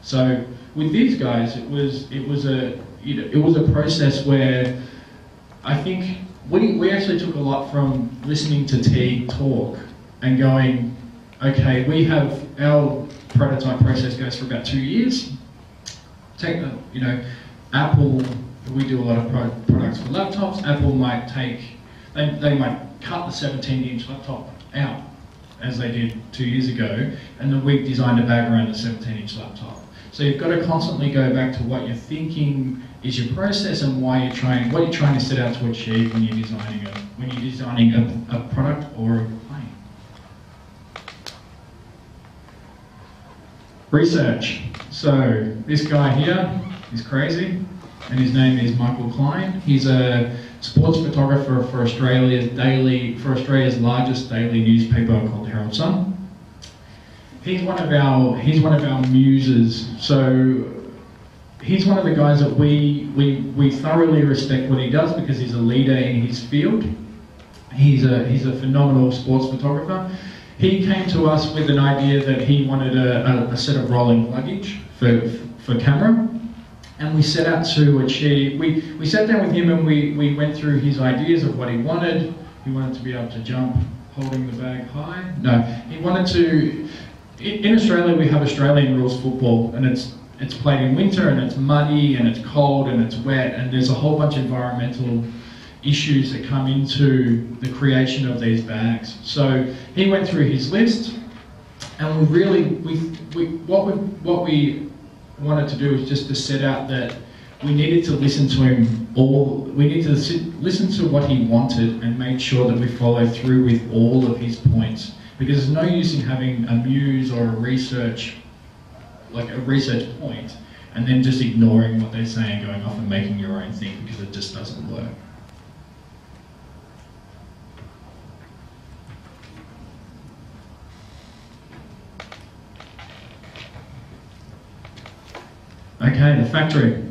So with these guys, it was a process where I think we actually took a lot from listening to Teague talk and going, okay, we have our prototype process goes for about 2 years. Apple, we do a lot of products for laptops. Apple might they might cut the 17-inch laptop out, as they did 2 years ago, and then we've designed a bag around the 17-inch laptop. So you've got to constantly go back to what you're thinking is your process and what you're trying to set out to achieve when you're designing a product or a plane. Research. So this guy here is crazy, and his name is Michael Klein. He's a sports photographer for Australia's largest daily newspaper called Herald Sun. He's one of our muses. So he's one of the guys that we thoroughly respect what he does, because he's a leader in his field. He's a phenomenal sports photographer. He came to us with an idea that he wanted a set of rolling luggage for camera. And we set out to achieve, we sat down with him and we went through his ideas of what he wanted. He wanted to be able to jump holding the bag high. No, he wanted to, in Australia we have Australian rules football, and it's played in winter and it's muddy and it's cold and it's wet, and there's a whole bunch of environmental issues that come into the creation of these bags. So he went through his list, and what we wanted to do is just to set out that we needed to listen to him we need to listen to what he wanted and make sure that we follow through with all of his points. Because there's no use in having a muse or a research point, and then just ignoring what they're saying, going off and making your own thing, because it just doesn't work. Okay, the factory.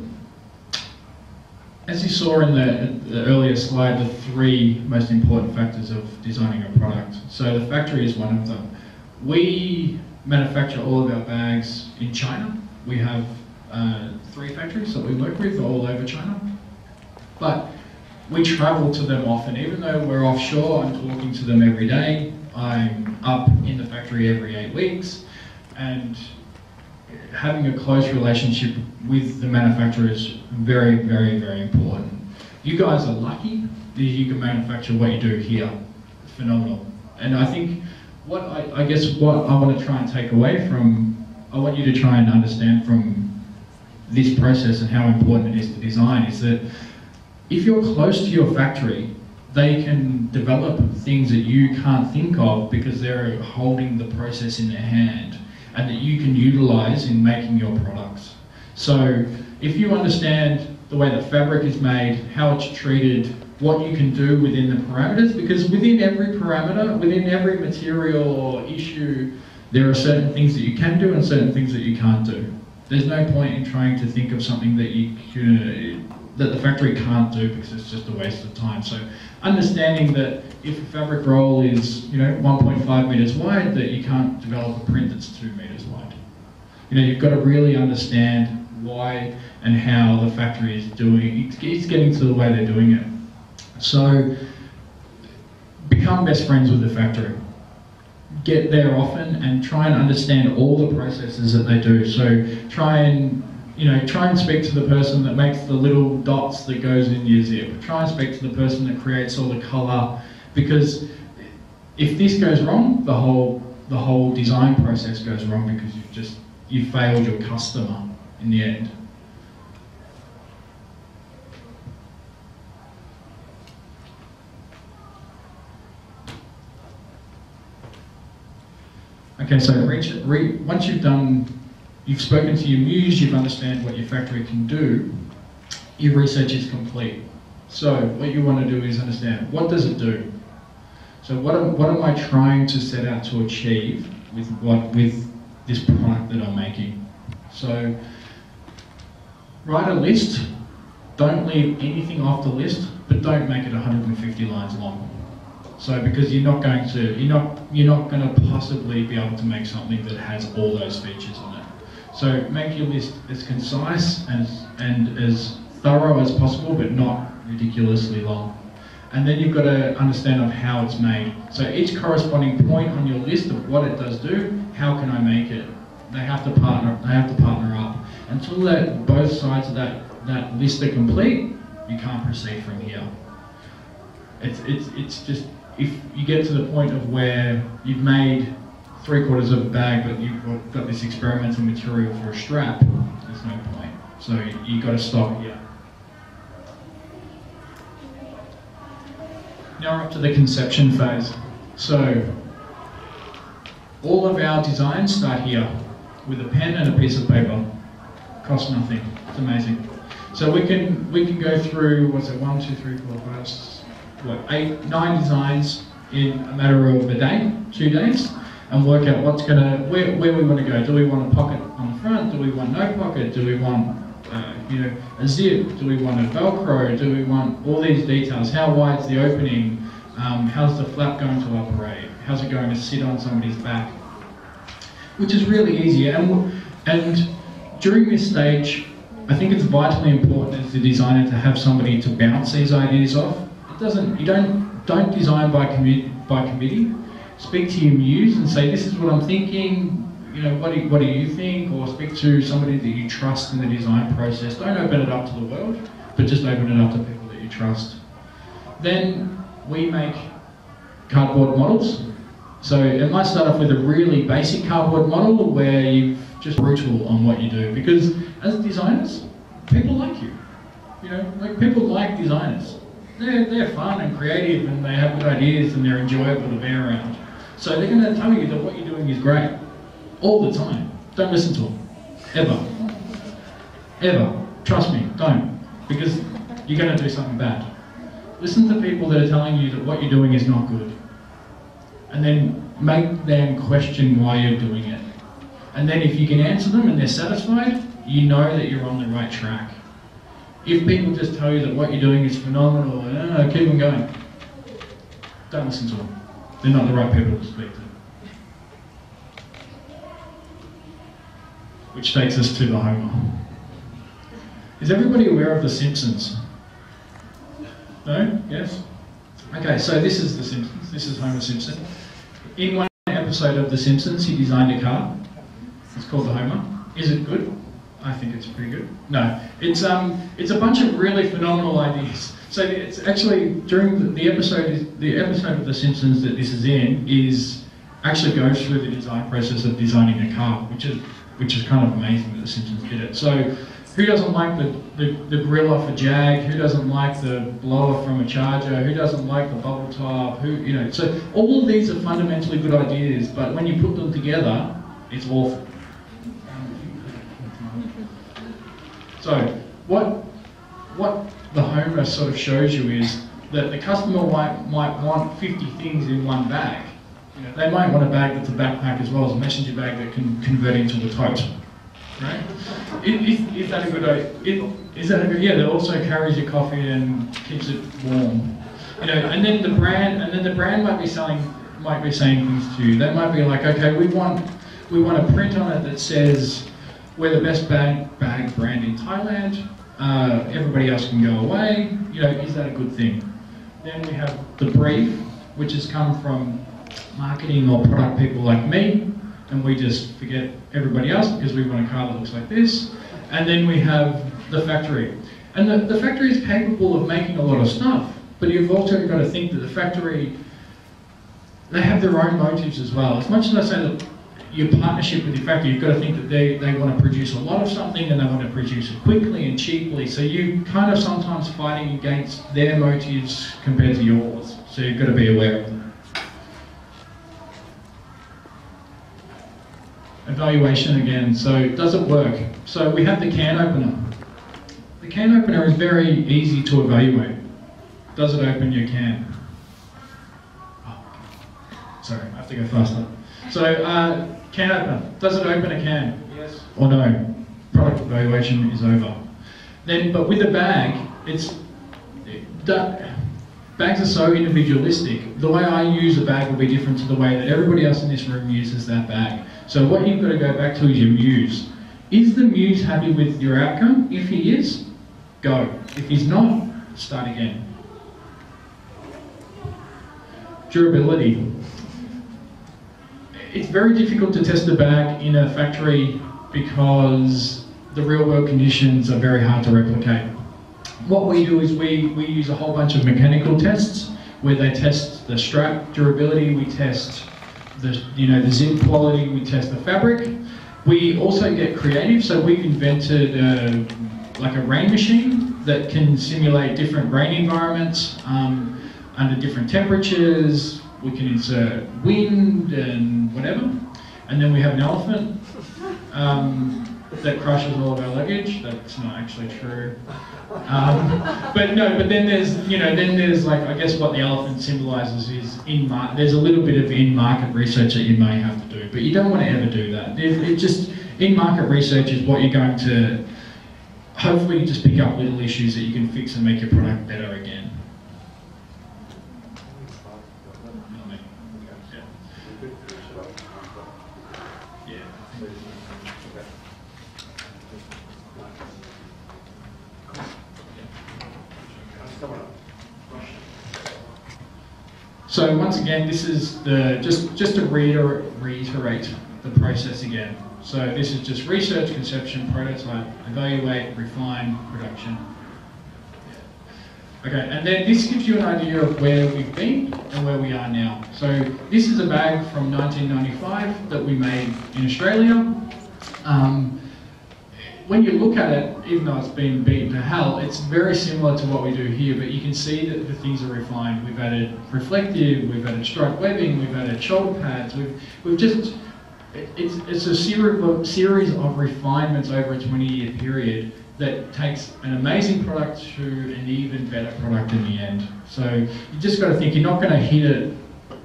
As you saw in the earlier slide, the 3 most important factors of designing a product. So the factory is one of them. We manufacture all of our bags in China. We have 3 factories that we work with all over China. But we travel to them often. Even though we're offshore, I'm talking to them every day. I'm up in the factory every 8 weeks. And having a close relationship with the manufacturer is very, very, very important. You guys are lucky that you can manufacture what you do here. It's phenomenal. And I think what I want to try and take away from, I want you to try and understand from this process and how important it is to design, is that if you're close to your factory, they can develop things that you can't think of because they're holding the process in their hand, and that you can utilize in making your products. So if you understand the way that fabric is made, how it's treated, what you can do within the parameters, because within every parameter, within every material or issue, there are certain things that you can do and certain things that you can't do. There's no point in trying to think of something that that the factory can't do, because it's just a waste of time. So understanding that if a fabric roll is 1.5 meters wide, that you can't develop a print that's 2 meters wide. You've got to really understand why and how the factory is doing. It's getting to the way they're doing it. So become best friends with the factory. Get there often and try and understand all the processes that they do. So try and speak to the person that makes the little dots that goes in your zip. Try and speak to the person that creates all the colour, because if this goes wrong, the whole design process goes wrong, because you've failed your customer in the end. Okay, so once you've spoken to your muse, you've understand what your factory can do, your research is complete. So what you want to do is understand, what does it do? So what am I trying to set out to achieve with this product that I'm making? So write a list, don't leave anything off the list, but don't make it 150 lines long. So because you're not going to possibly be able to make something that has all those features on it. So make your list as concise and as thorough as possible, but not ridiculously long. And then you've got to understand of how it's made. So each corresponding point on your list of what it does do, how can I make it? They have to partner up. Until both sides of that list are complete, you can't proceed from here. It's just, if you get to the point of where you've made 3/4 of a bag, but you've got this experimental material for a strap, there's no point. So you've got to stop here. Now we're up to the conception phase. So all of our designs start here with a pen and a piece of paper. Costs nothing. It's amazing. So we can go through, 1, 2, 3, 4, 5, 8, 9 designs in a matter of a day, 2 days, and work out where we want to go. Do we want a pocket on the front? Do we want no pocket? Do we want a zip? Do we want a Velcro? Do we want all these details? How wide's the opening? How's the flap going to operate? How's it going to sit on somebody's back? Which is really easy. And during this stage, I think it's vitally important as the designer to have somebody to bounce these ideas off. You don't design by committee. Speak to your muse and say, this is what I'm thinking. What do you think? Or speak to somebody that you trust in the design process. Don't open it up to the world, but just open it up to people that you trust. Then we make cardboard models. So it might start off with a really basic cardboard model where you've just brutal on what you do, because as designers, people like you. You know, like people like designers. They're fun and creative and they have good ideas and they're enjoyable to be around. So they're going to tell you that what you're doing is great. All the time. Don't listen to them. Ever. Ever. Trust me, don't. Because you're going to do something bad. Listen to people that are telling you that what you're doing is not good. And then make them question why you're doing it. And then if you can answer them and they're satisfied, you know that you're on the right track. If people just tell you that what you're doing is phenomenal, keep on going. Don't listen to them. They're not the right people to speak to. Which takes us to the Homer. Is everybody aware of The Simpsons? No? Yes? Okay, so this is The Simpsons. This is Homer Simpson. In one episode of The Simpsons, he designed a car. It's called the Homer. Is it good? I think it's pretty good. No, it's a bunch of really phenomenal ideas. So it's actually during the episode of The Simpsons that this is in is actually goes through the design process of designing a car, which is kind of amazing that The Simpsons did it. So who doesn't like the grill off a Jag? Who doesn't like the blower from a Charger? Who doesn't like the bubble top? So all of these are fundamentally good ideas, but when you put them together, it's awful. So what the Homer sort of shows you is that the customer might want 50 things in one bag. You know, they might want a bag that's a backpack as well as a messenger bag that can convert into a tote. Right? Is that a good idea? Yeah, that also carries your coffee and keeps it warm. You know, and then the brand might be saying things to you. They might be like, okay, we want a print on it that says we're the best bag brand in Thailand. Everybody else can go away. You know, is that a good thing? Then we have the brief, which has come from marketing or product people like me, and we just forget everybody else because we want a car that looks like this. And then we have the factory. And the factory is capable of making a lot of stuff, but you've also got to think that the factory, they have their own motives as well. As much as I say that your partnership with your factory, you've got to think that they want to produce a lot of something and they want to produce it quickly and cheaply. So you kind of sometimes fighting against their motives compared to yours. So you've got to be aware of them. Evaluation again. So does it work? So we have the can opener. The can opener is very easy to evaluate. Does it open your can? Oh, sorry, I have to go faster. So can opener. Does it open a can? Yes or no? Product evaluation is over. Then, but with the bag, bags are so individualistic. The way I use a bag will be different to the way that everybody else in this room uses that bag. So what you've got to go back to is your muse. Is the muse happy with your outcome? If he is, go. If he's not, start again. Durability. It's very difficult to test a bag in a factory because the real world conditions are very hard to replicate. What we do is we use a whole bunch of mechanical tests where they test the strap durability, we test the zip quality, we test the fabric. We also get creative, so we've invented like a rain machine that can simulate different rain environments under different temperatures. We can insert wind and whatever. And then we have an elephant that crushes all of our luggage. That's not actually true. But then there's like, I guess what the elephant symbolises is there's a little bit of in-market research that you may have to do, but you don't want to ever do that. In-market research is what you're going to, hopefully just pick up little issues that you can fix and make your product better again. So once again, this is just to reiterate the process again. So this is just research, conception, prototype, evaluate, refine, production. Okay, and then this gives you an idea of where we've been and where we are now. So this is a bag from 1995 that we made in Australia. when you look at it, even though it's been beaten to hell, it's very similar to what we do here, but you can see that the things are refined. We've added reflective, we've added stripe webbing, we've added shoulder pads, we've just, it's a series of refinements over a 20-year period that takes an amazing product to an even better product in the end. So you just got to think, you're not going to hit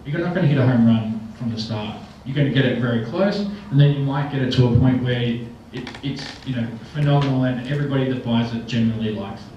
a home run from the start. You're going to get it very close, and then you might get it to a point where it's phenomenal, and everybody that buys it generally likes it.